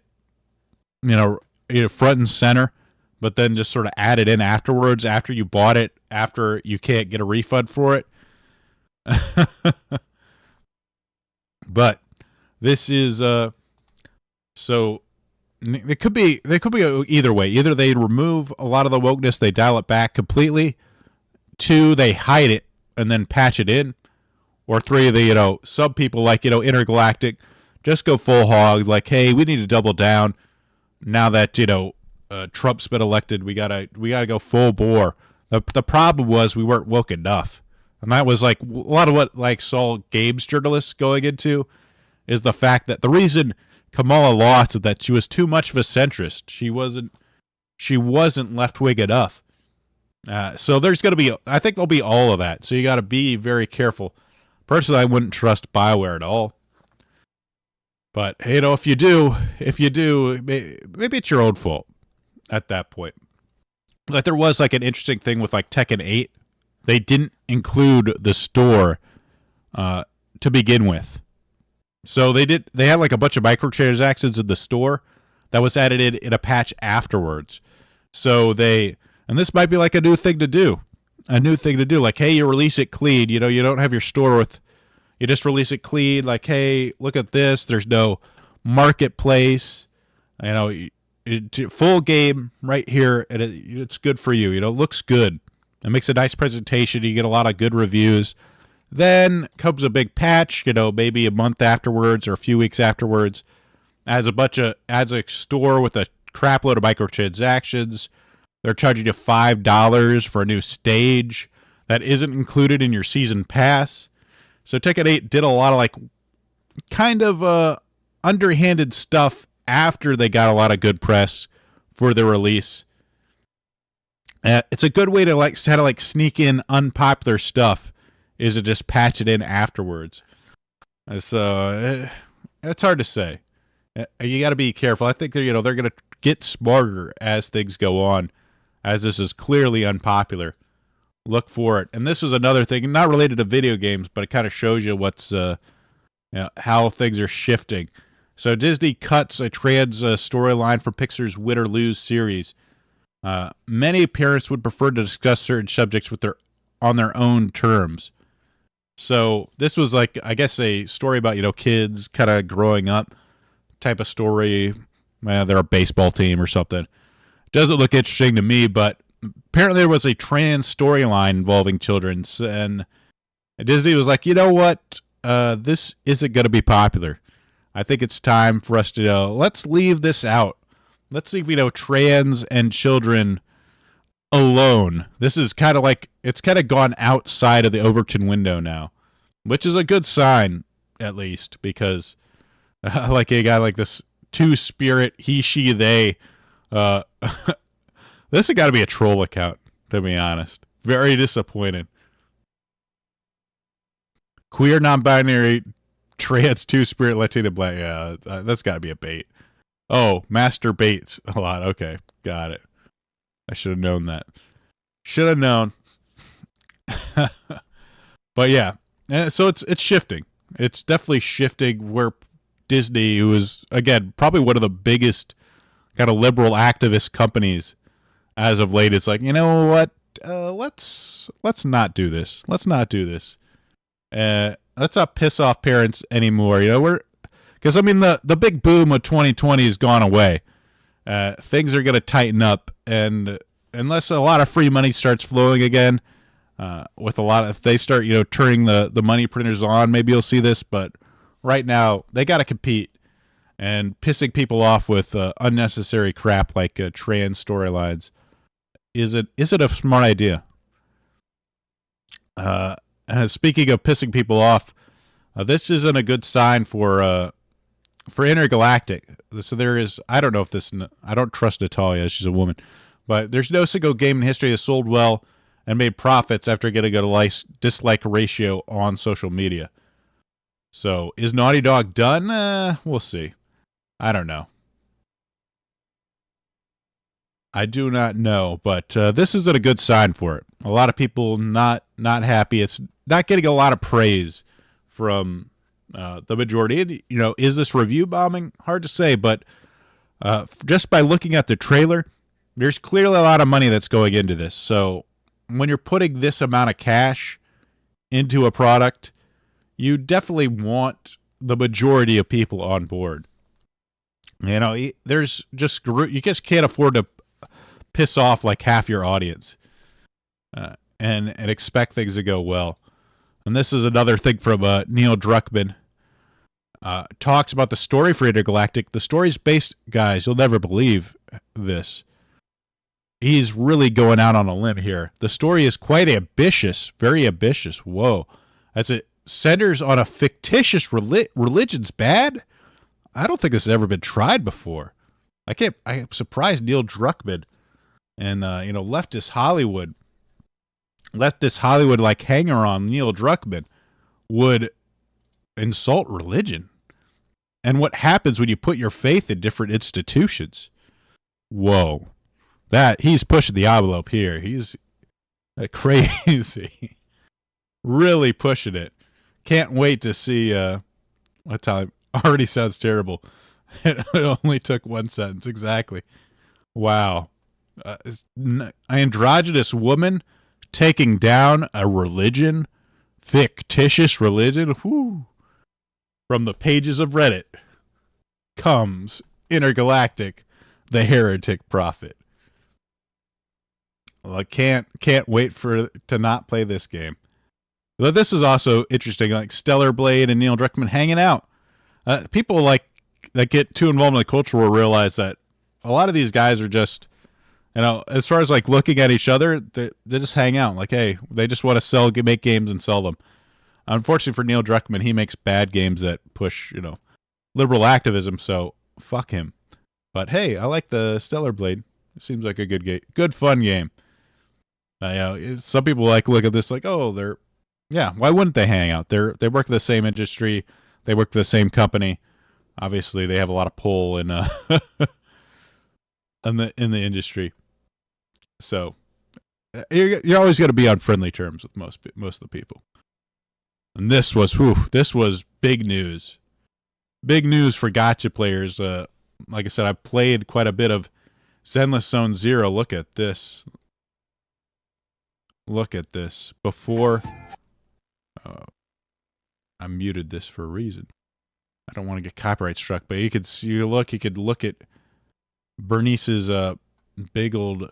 front and center, but then just sort of add it in afterwards, after you bought it, after you can't get a refund for it. But this is so it could be either way. Either they remove a lot of the wokeness, they dial it back completely. 2, they hide it and then patch it in. Or 3, some people like, Intergalactic just go full hog. Like, hey, we need to double down now that, Trump's been elected. We gotta go full bore. The problem was we weren't woke enough. And that was like a lot of what like saw games journalists going into is the fact that the reason Kamala lost is that she was too much of a centrist. She wasn't left-wing enough. So there's going to be, I think there'll be all of that. So you got to be very careful. Personally, I wouldn't trust BioWare at all. But, if you do, maybe it's your own fault at that point. Like there was like an interesting thing with like Tekken 8. They didn't include the store to begin with. So they had like a bunch of microtransactions in the store that was added in a patch afterwards. So and this might be like a new thing to do. Like, hey, you release it clean. You don't have your store you just release it clean. Like, hey, look at this. There's no marketplace. Full game right here. And it's good for you. It looks good. It makes a nice presentation. You get a lot of good reviews. Then comes a big patch, maybe a month afterwards or a few weeks afterwards. Adds a store with a crap load of microtransactions. They're charging you $5 for a new stage that isn't included in your season pass. So Tekken 8 did a lot of like kind of underhanded stuff after they got a lot of good press for the release. It's a good way to like kind of like sneak in unpopular stuff, is to just patch it in afterwards. So it's hard to say. You got to be careful. I think they're going to get smarter as things go on, as this is clearly unpopular. Look for it. And this is another thing, not related to video games, but it kind of shows you what's how things are shifting. So Disney cuts a trans storyline for Pixar's Win or Lose series. Many parents would prefer to discuss certain subjects on their own terms. So this was like, I guess, a story about, kids kind of growing up type of story. They're a baseball team or something. Doesn't look interesting to me, but apparently there was a trans storyline involving children, and Disney was like, you know what? This isn't going to be popular. I think it's time for us to let's leave this out. Let's leave, trans and children alone. This is kind of like, it's kind of gone outside of the Overton window now, which is a good sign, at least, because like you got like this two-spirit, he, she, they. This has got to be a troll account, to be honest. Very disappointed. Queer, non-binary, trans, two-spirit, Latina, black. Yeah, that's got to be a bait. Oh, master baits a lot. Okay, got it. I should have known that. Should have known. But yeah, so it's shifting. It's definitely shifting where Disney, who is, again, probably one of the biggest kind of liberal activist companies as of late, it's like, you know what? Let's not do this. Let's not do this. And piss off parents anymore. Because I mean the big boom of 2020 has gone away. Things are going to tighten up, and unless a lot of free money starts flowing again, if they start turning the money printers on, maybe you'll see this. But right now they got to compete, and pissing people off with unnecessary crap like trans storylines isn't a smart idea. Speaking of pissing people off, this isn't a good sign for Intergalactic. So I don't know if I don't trust Natalia, she's a woman, but there's no single game in history that sold well and made profits after getting a dislike ratio on social media. So is Naughty Dog done? We'll see. I don't know. I do not know, but this isn't a good sign for it. A lot of people not happy. It's not getting a lot of praise from the majority. Is this review bombing? Hard to say, but just by looking at the trailer, there's clearly a lot of money that's going into this. So when you're putting this amount of cash into a product, you definitely want the majority of people on board. There's just you just can't afford to piss off like half your audience and expect things to go well. And this is another thing from Neil Druckmann. Talks about the story for Intergalactic. The story's based, guys, you'll never believe this. He's really going out on a limb here. The story is quite ambitious, very ambitious. Whoa. As it centers on a fictitious religion's bad? I don't think this has ever been tried before. I'm surprised Neil Druckmann and leftist Hollywood like hanger on Neil Druckmann would insult religion and what happens when you put your faith in different institutions. Whoa, he's pushing the envelope here. He's crazy, really pushing it. Can't wait to see what time. Already sounds terrible. It only took one sentence exactly. Wow. An androgynous woman taking down a religion, fictitious religion. Whew. From the pages of Reddit comes Intergalactic, the heretic prophet. Well, I can't wait to not play this game. But this is also interesting, like Stellar Blade and Neil Druckmann hanging out. People that get too involved in the culture will realize that a lot of these guys are just, as far as like looking at each other, they just hang out. Like, hey, they just want to make games and sell them. Unfortunately for Neil Druckmann, he makes bad games that push, liberal activism. So fuck him. But hey, I like the Stellar Blade. It seems like a good game, good fun game. Some people look at this like, oh, why wouldn't they hang out? They work in the same industry. They work for the same company. Obviously, they have a lot of pull in in the industry. So you're always going to be on friendly terms with most of the people. And this was big news. Big news for gacha players. Like I said, I've played quite a bit of Zenless Zone Zero. Look at this. Look at this. Before... I muted this for a reason. I don't want to get copyright struck, but you could look at Bernice's big old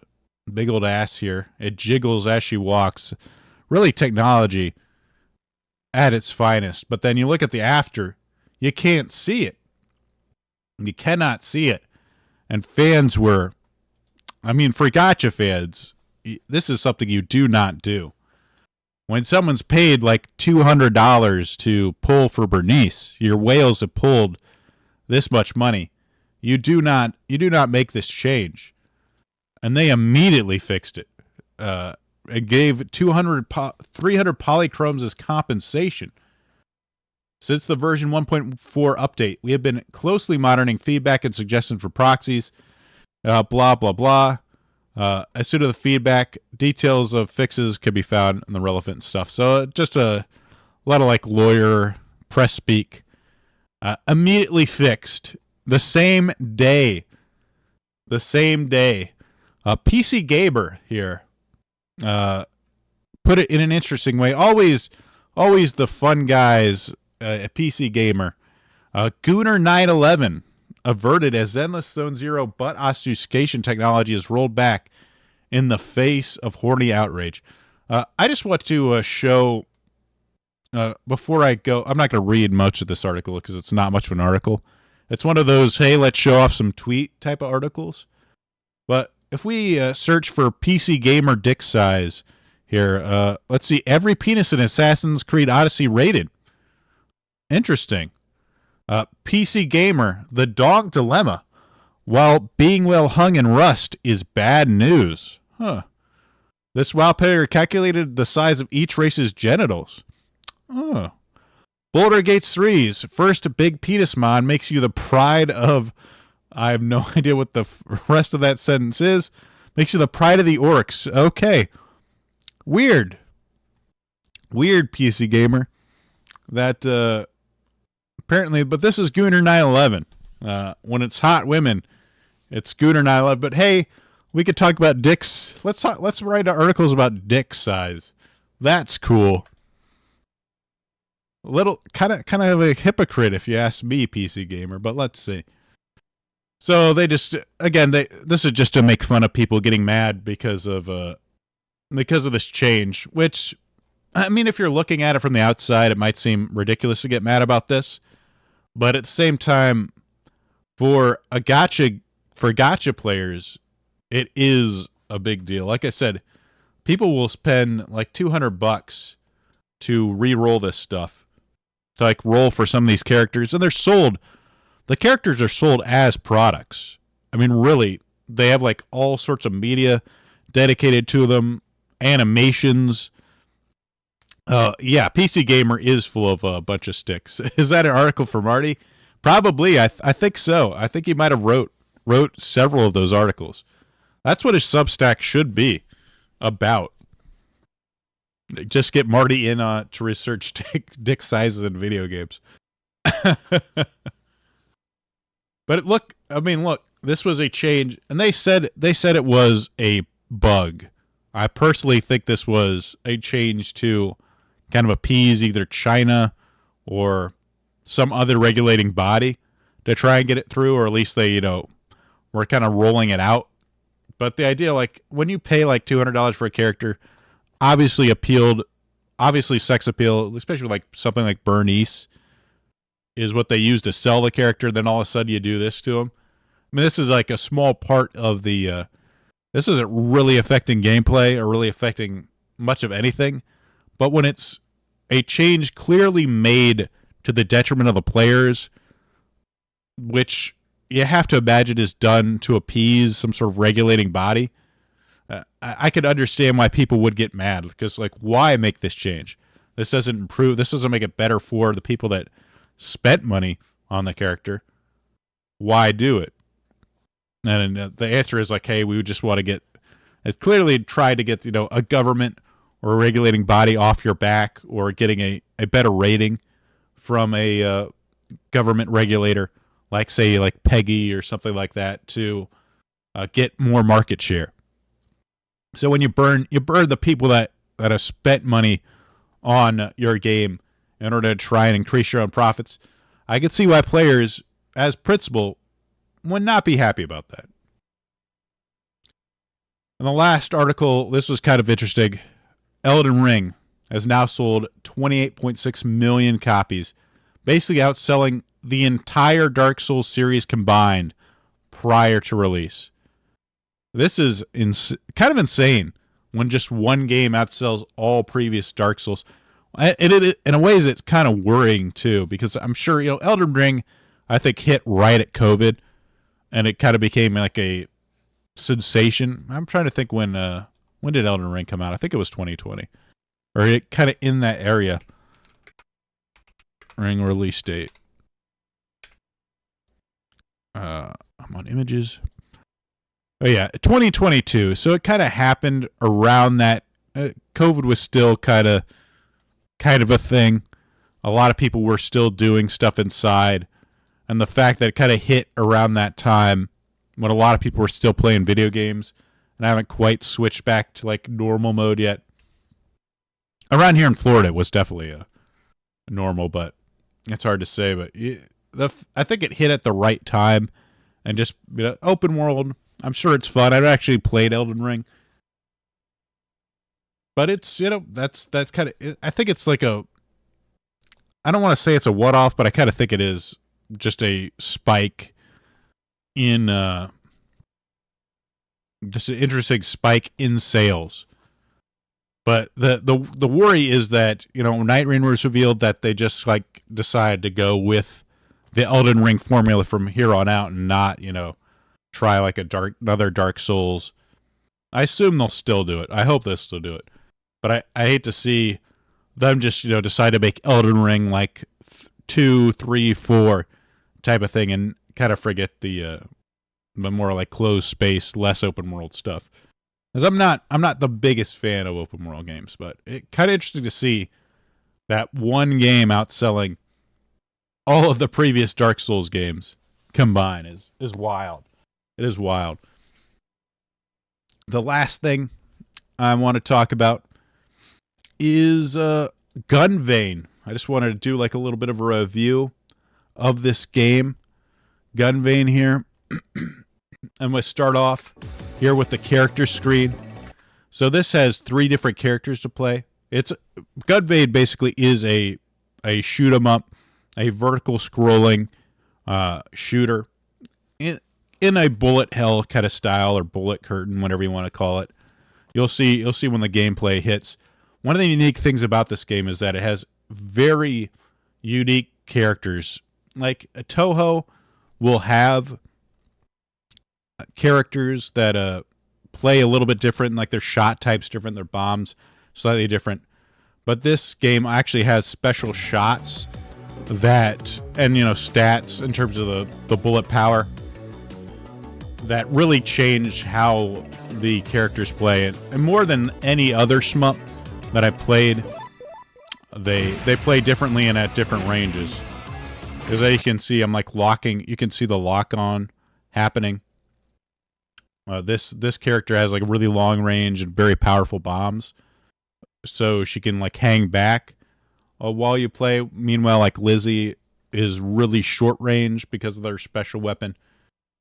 ass here. It jiggles as she walks. Really technology at its finest. But then you look at the after, you can't see it. You cannot see it. And fans for gacha fans, this is something you do not do. When someone's paid like $200 to pull for Bernice, your whales have pulled this much money. You do not make this change, and they immediately fixed it. It gave 300 polychromes as compensation. Since the version 1.4 update, we have been closely monitoring feedback and suggestions for proxies. Blah blah blah. As soon as the feedback, details of fixes can be found in the relevant stuff. So just a lot of lawyer press speak. Immediately fixed the same day. PC Gamer here put it in an interesting way. Always always the fun guys, a PC gamer. Gooner 911 averted as Endless Zone Zero butt obfuscation technology is rolled back in the face of horny outrage. I just want to show, before I go, I'm not going to read much of this article because it's not much of an article. It's one of those, hey, let's show off some tweet type of articles. But if we search for PC gamer dick size here, let's see, every penis in Assassin's Creed Odyssey rated. Interesting. PC gamer, the dog dilemma. While being well hung in Rust is bad news. Huh. This WoW player calculated the size of each race's genitals. Oh. Boulder Gates 3's first big penis mod makes you the pride of... I have no idea what the rest of that sentence is. Makes you the pride of the orcs. Okay. Weird. Weird, PC gamer. That, apparently... But this is Gooner 911. When it's hot women, it's Gooner 911. But hey, we could talk about dicks. Let's write articles about dick size. That's cool. A little kind of a hypocrite if you ask me, PC gamer, but let's see. So they just this is just to make fun of people getting mad because of this change, which I mean, if you're looking at it from the outside, it might seem ridiculous to get mad about this, but at the same time, for gacha players, it is a big deal. Like I said, people will spend like $200 to re-roll this stuff, to like roll for some of these characters, and they're sold. The characters are sold as products. I mean, really, they have like all sorts of media dedicated to them, animations. Yeah, PC Gamer is full of a bunch of sticks. Is that an article for Marty? Probably. I think so. I think he might have wrote several of those articles. That's what his Substack should be about. Just get Marty in to research dick sizes in video games. But look, this was a change, and they said it was a bug. I personally think this was a change to kind of appease either China or some other regulating body to try and get it through, or at least they, were kind of rolling it out. But the idea, like, when you pay like $200 for a character, obviously sex appeal, especially like something like Bernice, is what they use to sell the character. Then all of a sudden you do this to them. I mean, this is like a small part of the, this isn't really affecting gameplay or really affecting much of anything. But when it's a change clearly made to the detriment of the players, which you have to imagine is done to appease some sort of regulating body, I could understand why people would get mad, because like, why make this change? This doesn't improve. This doesn't make it better for the people that spent money on the character. Why do it? And the answer is like, hey, we would just want to get. It clearly tried to get a government or a regulating body off your back, or getting a better rating from a government regulator, like say like Peggy or something like that, to get more market share. So when you burn the people that have spent money on your game in order to try and increase your own profits, I could see why players, as principle, would not be happy about that. And the last article, this was kind of interesting. Elden Ring has now sold 28.6 million copies, basically outselling the entire Dark Souls series combined prior to release. This is kind of insane when just one game outsells all previous Dark Souls. And in a ways, it's kind of worrying too, because I'm sure, Elden Ring, I think, hit right at COVID, and it kind of became like a sensation. I'm trying to think when did Elden Ring come out? I think it was 2020, or it kind of in that area. Ring release date. I'm on images. Oh yeah, 2022. So it kind of happened around that. COVID was still kind of a thing. A lot of people were still doing stuff inside, and the fact that it kind of hit around that time when a lot of people were still playing video games and haven't quite switched back to like normal mode yet. Around here in Florida, it was definitely normal, but it's hard to say. But I think it hit at the right time, and just open world. I'm sure it's fun. I've actually played Elden Ring, but it's that's kind of. I think it's like a. I don't want to say it's a what-off, but I kind of think it is just a spike in just an interesting spike in sales. But the worry is that Night Rain was revealed that they just like decided to go with the Elden Ring formula from here on out and not try like another Dark Souls. I assume they'll still do it. I hope they'll still do it. But I hate to see them just decide to make Elden Ring like 2, 3, 4 type of thing and kind of forget the more like closed space, less open world stuff. Because I'm not the biggest fan of open world games, but it's kind of interesting to see that one game outselling all of the previous Dark Souls games combined is wild. It is wild. The last thing I want to talk about is Gunvein. I just wanted to do like a little bit of a review of this game. Gunvein here. I'm going to start off here with the character screen. So this has 3 different characters to play. Gunvein basically is a shoot 'em up, a vertical scrolling shooter in a bullet hell kind of style, or bullet curtain, whatever you want to call it. You'll see when the gameplay hits. One of the unique things about this game is that it has very unique characters. Like Toho will have characters that play a little bit different, like their shot types different, their bombs slightly different. But this game actually has special shots that, and stats in terms of the bullet power that really change how the characters play. And more than any other shmup that I played, they play differently and at different ranges. As you can see, I'm like locking. You can see the lock on happening. This character has like a really long range and very powerful bombs, so she can like hang back while you play. Meanwhile, like Lizzie is really short range because of their special weapon.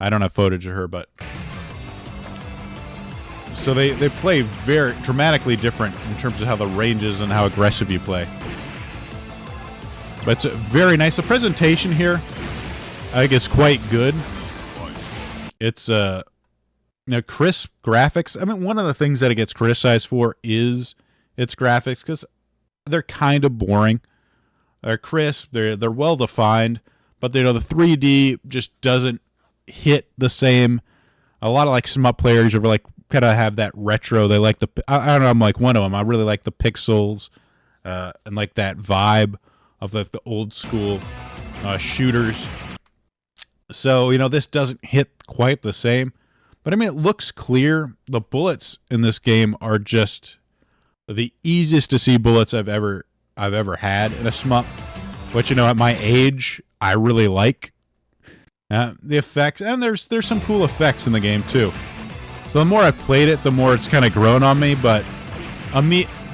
I don't have footage of her, but so they play very dramatically different in terms of how the ranges and how aggressive you play. But it's very nice. The presentation here, I think, is quite good. It's crisp graphics. I mean, one of the things that it gets criticized for is its graphics, because they're kind of boring. They're crisp. They're well defined, but the 3D just doesn't hit the same. A lot of like shmup players are like kind of have that retro. They like I don't know. I'm like one of them. I really like the pixels and like that vibe of like the old school shooters. So this doesn't hit quite the same. But I mean, it looks clear. The bullets in this game are just the easiest to see bullets I've ever had in a shmup. Which at my age, I really like. The effects, and there's some cool effects in the game too. So the more I've played it, the more it's kind of grown on me. But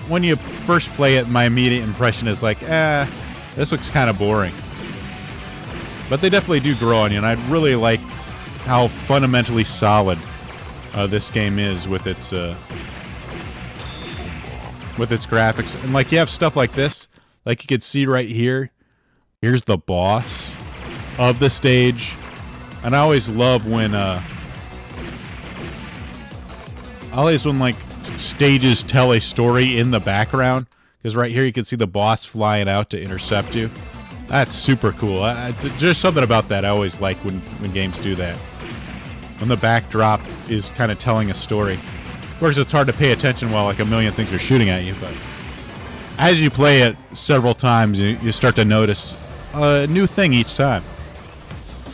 when you first play it, my immediate impression is like, this looks kind of boring. But they definitely do grow on you, and I really like how fundamentally solid this game is with its graphics. And like you have stuff like this, like you could see right here. Here's the boss of the stage, and I always love when like stages tell a story in the background, because right here you can see the boss flying out to intercept you. That's super cool. There's something about that I always like when games do that. When the backdrop is kind of telling a story. Of course, it's hard to pay attention while like a million things are shooting at you, but as you play it several times, you start to notice a new thing each time,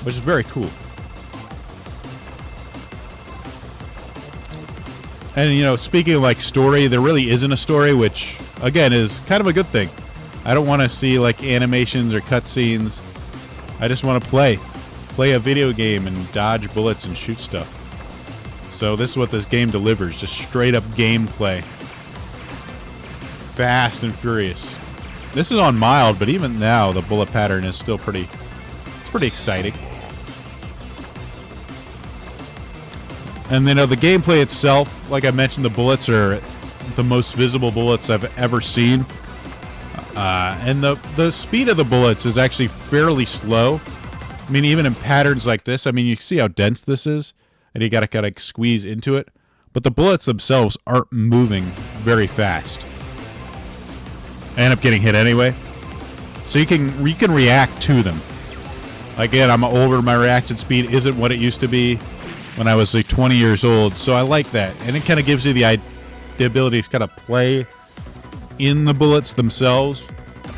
which is very cool. And speaking of like story, there really isn't a story, which again is kind of a good thing. I don't want to see like animations or cutscenes. I just want to play a video game and dodge bullets and shoot stuff. So this is what this game delivers, just straight up gameplay. fast and furious. This is on mild, but even now the bullet pattern is still pretty exciting. And you know, the gameplay itself, like I mentioned, the bullets are the most visible bullets I've ever seen. And the speed of the bullets is actually fairly slow. I mean, even in patterns like this, I mean, you see how dense this is, and you gotta kind of squeeze into it. But the bullets themselves aren't moving very fast. I end up getting hit anyway, so you can react to them. Again, I'm older. My reaction speed isn't what it used to be when I was like 20 years old, so I like that, and it kind of gives you the ability to kind of play in the bullets themselves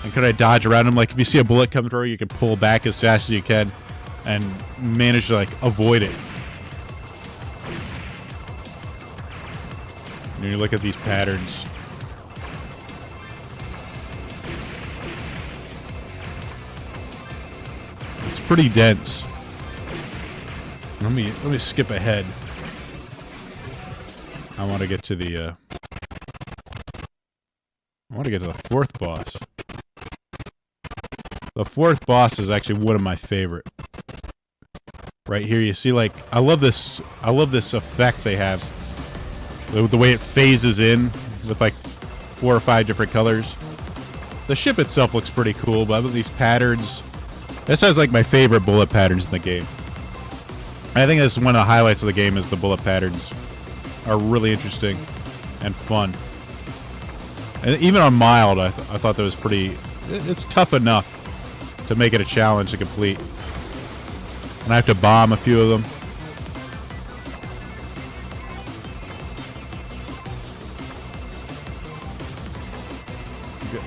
and kind of dodge around them. Like if you see a bullet come through, you can pull back as fast as you can and manage to like avoid it. And you look at these patterns. It's pretty dense. Let me skip ahead. I want to get to the fourth boss. The fourth boss is actually one of my favorite. Right here, you see, like, I love this effect they have. The way it phases in with like 4 or 5 different colors. The ship itself looks pretty cool, but these patterns, this has like my favorite bullet patterns in the game. I think that's one of the highlights of the game is the bullet patterns are really interesting and fun. And even on mild, I thought that was pretty. It's tough enough to make it a challenge to complete. And I have to bomb a few of them.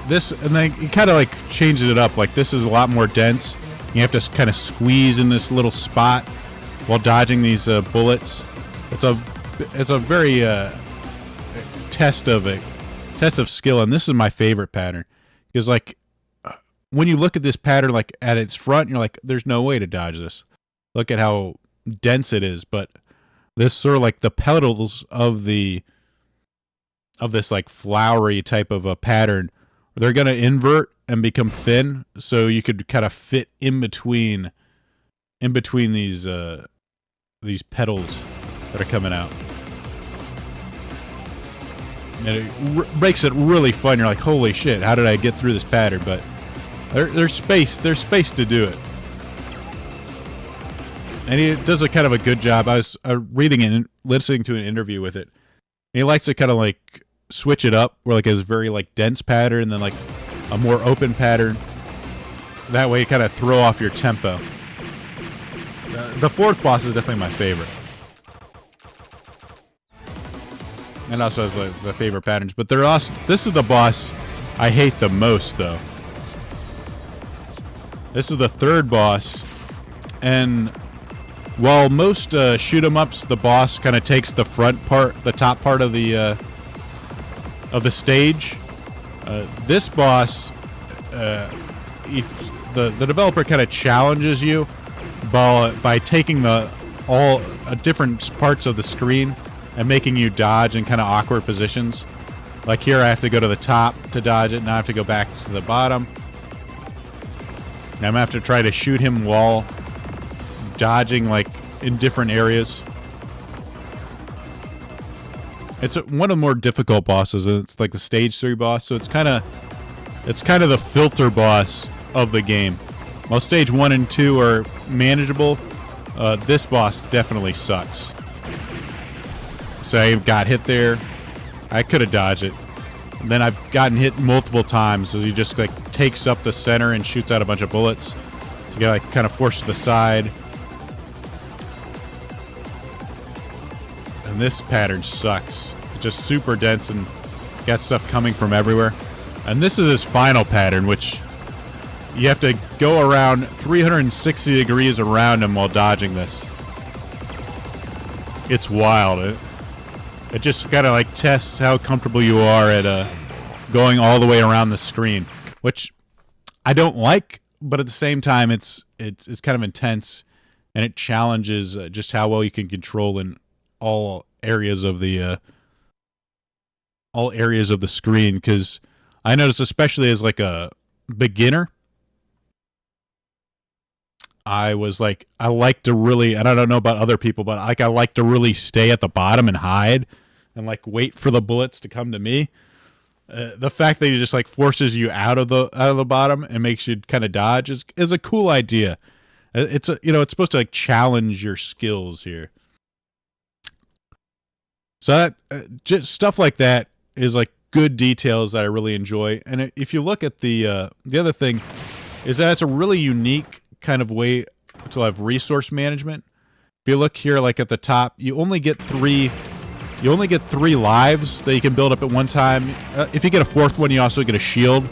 This, and then it kind of like changes it up. Like this is a lot more dense. You have to kind of squeeze in this little spot while dodging these bullets. It's a very test of skill, and this is my favorite pattern because like when you look at this pattern like at its front, you're like, there's no way to dodge this. Look at how dense it is, but this sort of like the petals of this like flowery type of a pattern, they're gonna invert and become thin, so you could kind of fit in between these petals that are coming out. And it makes it really fun. You're like, holy shit, how did I get through this pattern? But there's space to do it. And he does a kind of a good job. I was reading and listening to an interview with it. And he likes to kind of like switch it up, where like it's very like dense pattern, and then like a more open pattern. That way you kind of throw off your tempo. The fourth boss is definitely my favorite. And also has the favorite patterns. But they're also, this is the boss I hate the most, though. This is the third boss. And while most shoot 'em ups, the boss kind of takes the top part of the stage. This boss, the developer kind of challenges you by taking all different parts of the screen and making you dodge in kind of awkward positions. Like here, I have to go to the top to dodge it. Now I have to go back to the bottom. Now I'm gonna have to try to shoot him while dodging like in different areas. It's one of the more difficult bosses, and it's like the stage 3 boss. So it's kind of the filter boss of the game. While stage 1 and 2 are manageable, this boss definitely sucks. So I got hit there. I could have dodged it. And then I've gotten hit multiple times as he just like takes up the center and shoots out a bunch of bullets. So you gotta like kind of force to the side. And this pattern sucks. It's just super dense and got stuff coming from everywhere. And this is his final pattern, which you have to go around 360 degrees around him while dodging this. It's wild. It just kind of like tests how comfortable you are at going all the way around the screen, which I don't like, but at the same time, it's kind of intense, and it challenges just how well you can control in all areas of the screen. Because I noticed, especially as like a beginner, I was like, I like to really, and I don't know about other people, but like I like to really stay at the bottom and hide and like wait for the bullets to come to me. The fact that he just like forces you out of the bottom and makes you kind of dodge is a cool idea. It's a, it's supposed to like challenge your skills here. So that just stuff like that is like good details that I really enjoy. And if you look at the other thing is that it's a really unique kind of way to have resource management. If you look here, like at the top, you only get three lives that you can build up at one time. If you get a fourth one, you also get a shield,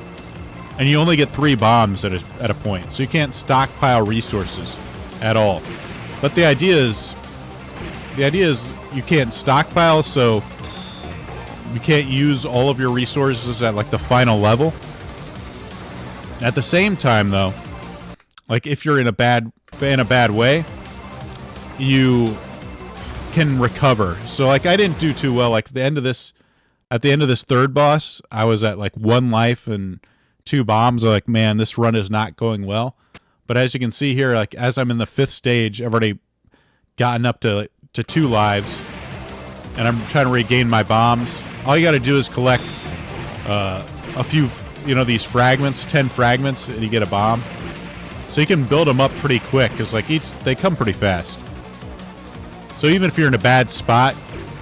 and you only get 3 bombs at a point. So you can't stockpile resources at all. But the idea is you can't stockpile, so you can't use all of your resources at like the final level. At the same time, though, like if you're in a bad way, you can recover. So like I didn't do too well. Like at the end of this third boss, I was at like 1 life and 2 bombs. I'm like, man, this run is not going well. But as you can see here, like as I'm in the 5th stage, I've already gotten up to 2 lives, and I'm trying to regain my bombs. All you got to do is collect a few, these fragments, 10 fragments, and you get a bomb. So you can build them up pretty quick because like they come pretty fast. So even if you're in a bad spot,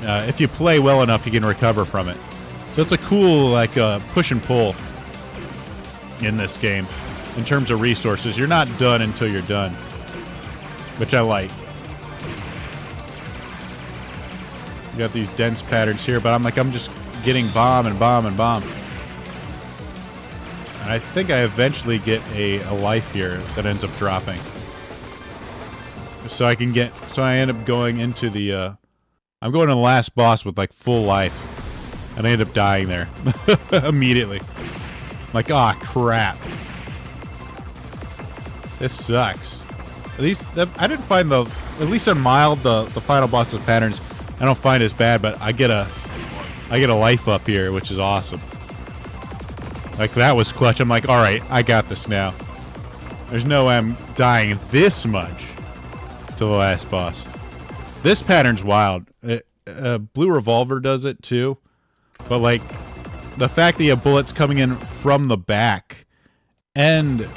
if you play well enough, you can recover from it. So it's a cool like push and pull in this game in terms of resources. You're not done until you're done, which I like. You got these dense patterns here, but I'm just getting bomb and bomb and bomb. And I think I eventually get a life here that ends up dropping. So I end up going into the, I'm going to the last boss with like full life. And I end up dying there. Immediately. I'm like, oh crap. This sucks. At least, I didn't find at least on mild, the final boss's patterns, I don't find as bad, but I get a life up here, which is awesome. Like that was clutch. I'm like, alright, I got this now. There's no way I'm dying this much to the last boss. This pattern's wild. Blue Revolver does it too. But like the fact that you have bullets coming in from the back, and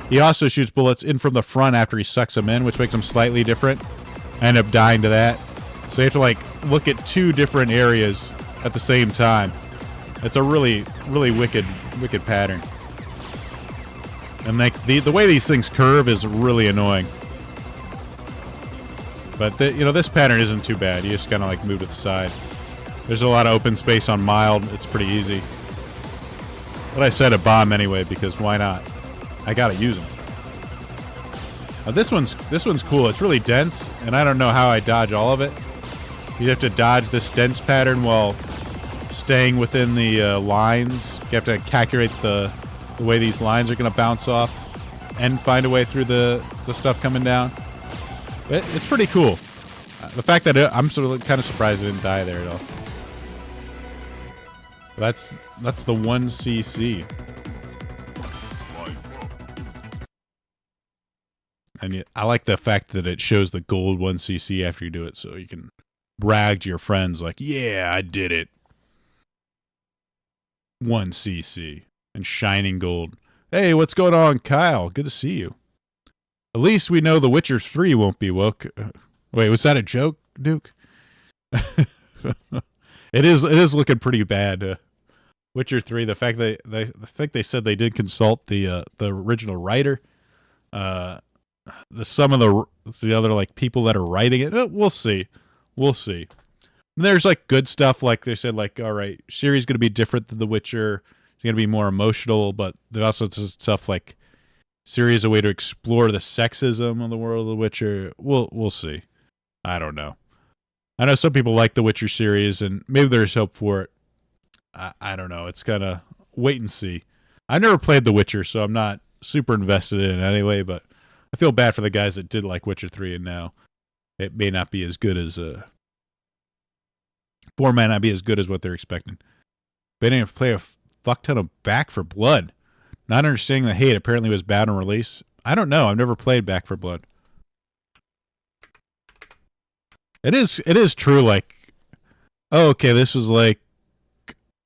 he also shoots bullets in from the front after he sucks them in, which makes them slightly different. I end up dying to that. So you have to like look at 2 different areas at the same time. It's a really, really wicked pattern. And like the way these things curve is really annoying. But this pattern isn't too bad. You just kind of like move to the side. There's a lot of open space on mild. It's pretty easy. But I said a bomb anyway because why not? I gotta use them. This one's cool. It's really dense, and I don't know how I dodge all of it. You have to dodge this dense pattern while staying within the lines. You have to calculate the way these lines are going to bounce off and find a way through the stuff coming down. It's pretty cool. The fact that I'm sort of kind of surprised I didn't die there at all. That's the 1cc. And I like the fact that it shows the gold 1cc after you do it, so you can brag to your friends like, yeah, I did it. 1cc and shining gold. Hey, what's going on, Kyle? Good to see you. At least we know The Witcher 3 won't be woke. Wait, was that a joke, Duke? It is looking pretty bad. Witcher 3, the fact that I think they said they did consult the original writer. Some of the other like people that are writing it. We'll see. And there's like good stuff, like they said, like, all right, series gonna be different than The Witcher. It's gonna be more emotional, but there's also stuff like series a way to explore the sexism of the world of The Witcher. We'll see. I don't know. I know some people like The Witcher series, and maybe there's hope for it. I don't know. It's kind of wait and see. I never played The Witcher, so I'm not super invested in it anyway, but I feel bad for the guys that did like Witcher 3, and now it may not be as good as 4 might not be as good as what they're expecting. But anyway, play a fuck ton of Back for Blood. Not understanding the hate. Apparently it was bad on release. I don't know. I've never played Back for Blood. It is true, like, oh, okay, this was like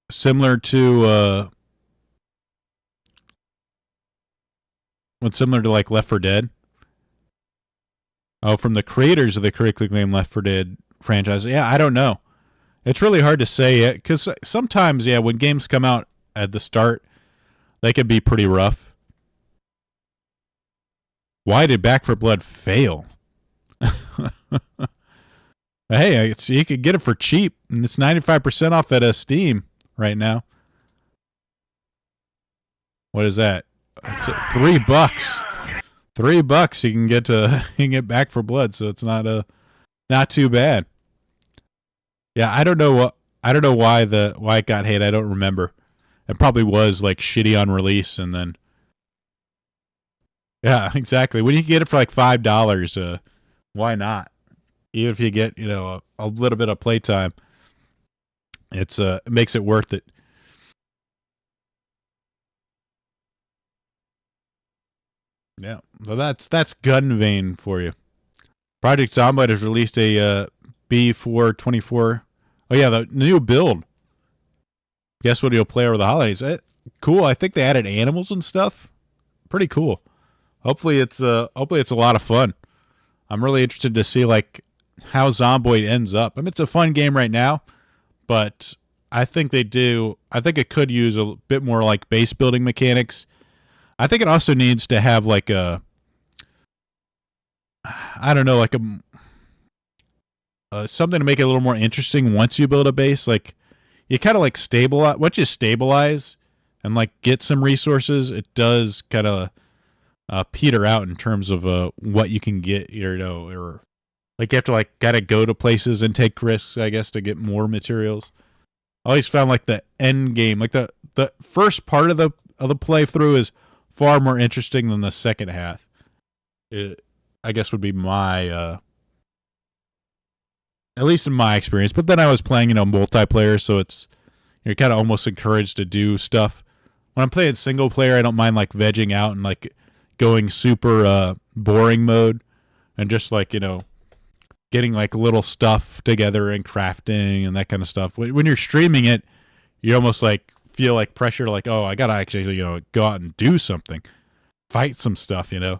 similar to like Left 4 Dead. Oh, from the creators of the critically acclaimed Left 4 Dead franchise. Yeah, I don't know. It's really hard to say because sometimes, yeah, when games come out at the start, they can be pretty rough. Why did Back for Blood fail? Hey, you could get it for cheap, and it's 95% off at Steam right now. What is that? It's $3. $3 you can get Back for Blood, so it's not too bad. Yeah, I don't know why it got hate. I don't remember. It probably was like shitty on release, and then yeah, exactly. When you can get it for like $5, why not? Even if you get, a little bit of playtime, it makes it worth it. Yeah, so that's Gun Vein for you. Project Zomboid has released a B424. Oh yeah, the new build. Guess what you'll play over the holidays? Cool. I think they added animals and stuff. Pretty cool. Hopefully it's a lot of fun. I'm really interested to see like how Zomboid ends up. I mean, it's a fun game right now, but I think it could use a bit more like base building mechanics. I think it also needs to have like a, I don't know, like something to make it a little more interesting once you build a base. Like you kind of like stabilize, once you stabilize and like get some resources, it does kind of peter out in terms of what you can get, or like you have to like gotta go to places and take risks, I guess, to get more materials. I always found like the end game, like the first part of the playthrough is far more interesting than the second half. It, I guess, would be my at least in my experience. But then I was playing, multiplayer, so it's you're kind of almost encouraged to do stuff. When I'm playing single player, I don't mind like vegging out and like going super boring mode and just like getting like little stuff together and crafting and that kind of stuff. When you're streaming it, you almost like feel like pressure, like, oh, I gotta actually go out and do something, fight some stuff. If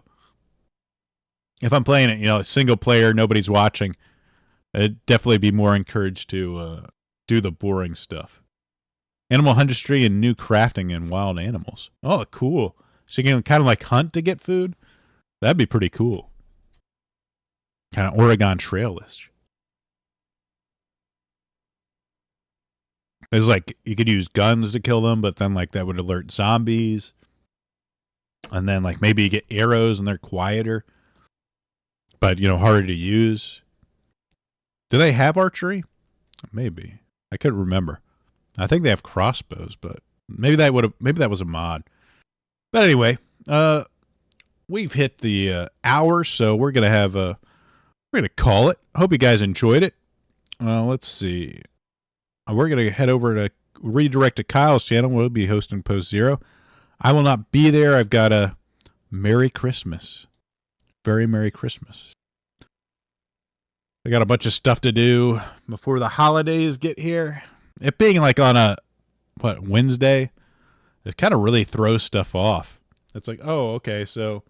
I'm playing it, single player, nobody's watching, I'd definitely be more encouraged to do the boring stuff. Animal Husbandry and new crafting and wild animals. Oh, cool. So you can kind of like hunt to get food? That'd be pretty cool. Kind of Oregon Trail-ish. It's like you could use guns to kill them, but then like that would alert zombies. And then like maybe you get arrows and they're quieter, but harder to use. Do they have archery? Maybe. I couldn't remember. I think they have crossbows, but maybe that was a mod. But anyway, we've hit the hour, so we're gonna call it. Hope you guys enjoyed it. Let's see. We're gonna head over to redirect to Kyle's channel. We'll be hosting Post Zero. I will not be there. I've got a Merry Christmas. Very Merry Christmas. I got a bunch of stuff to do before the holidays get here. It being like on a Wednesday, it kind of really throws stuff off. It's like, oh, okay, so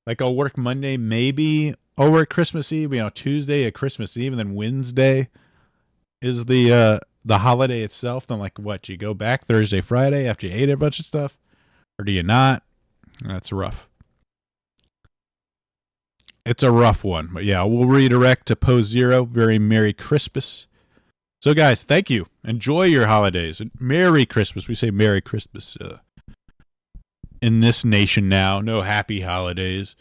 like I'll work Monday, maybe I'll work Christmas Eve, Tuesday at Christmas Eve, and then Wednesday is the holiday itself. Then like what? You go back Thursday, Friday after you ate a bunch of stuff, or do you not? That's rough. It's a rough one, but yeah, we'll redirect to Post Zero. Very Merry Christmas. So guys, thank you. Enjoy your holidays. Merry Christmas. We say Merry Christmas in this nation now. No happy holidays.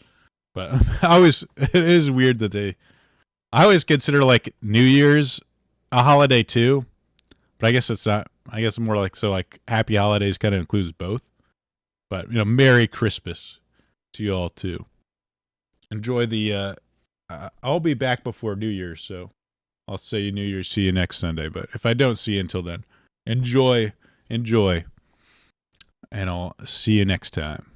But it is weird that I always consider like New Year's a holiday too. But I guess it's not. I guess more like, so like happy holidays kind of includes both. But Merry Christmas to you all too. Enjoy the I'll be back before New Year's, so I'll say New Year's, see you next Sunday. But if I don't see you until then, enjoy and I'll see you next time.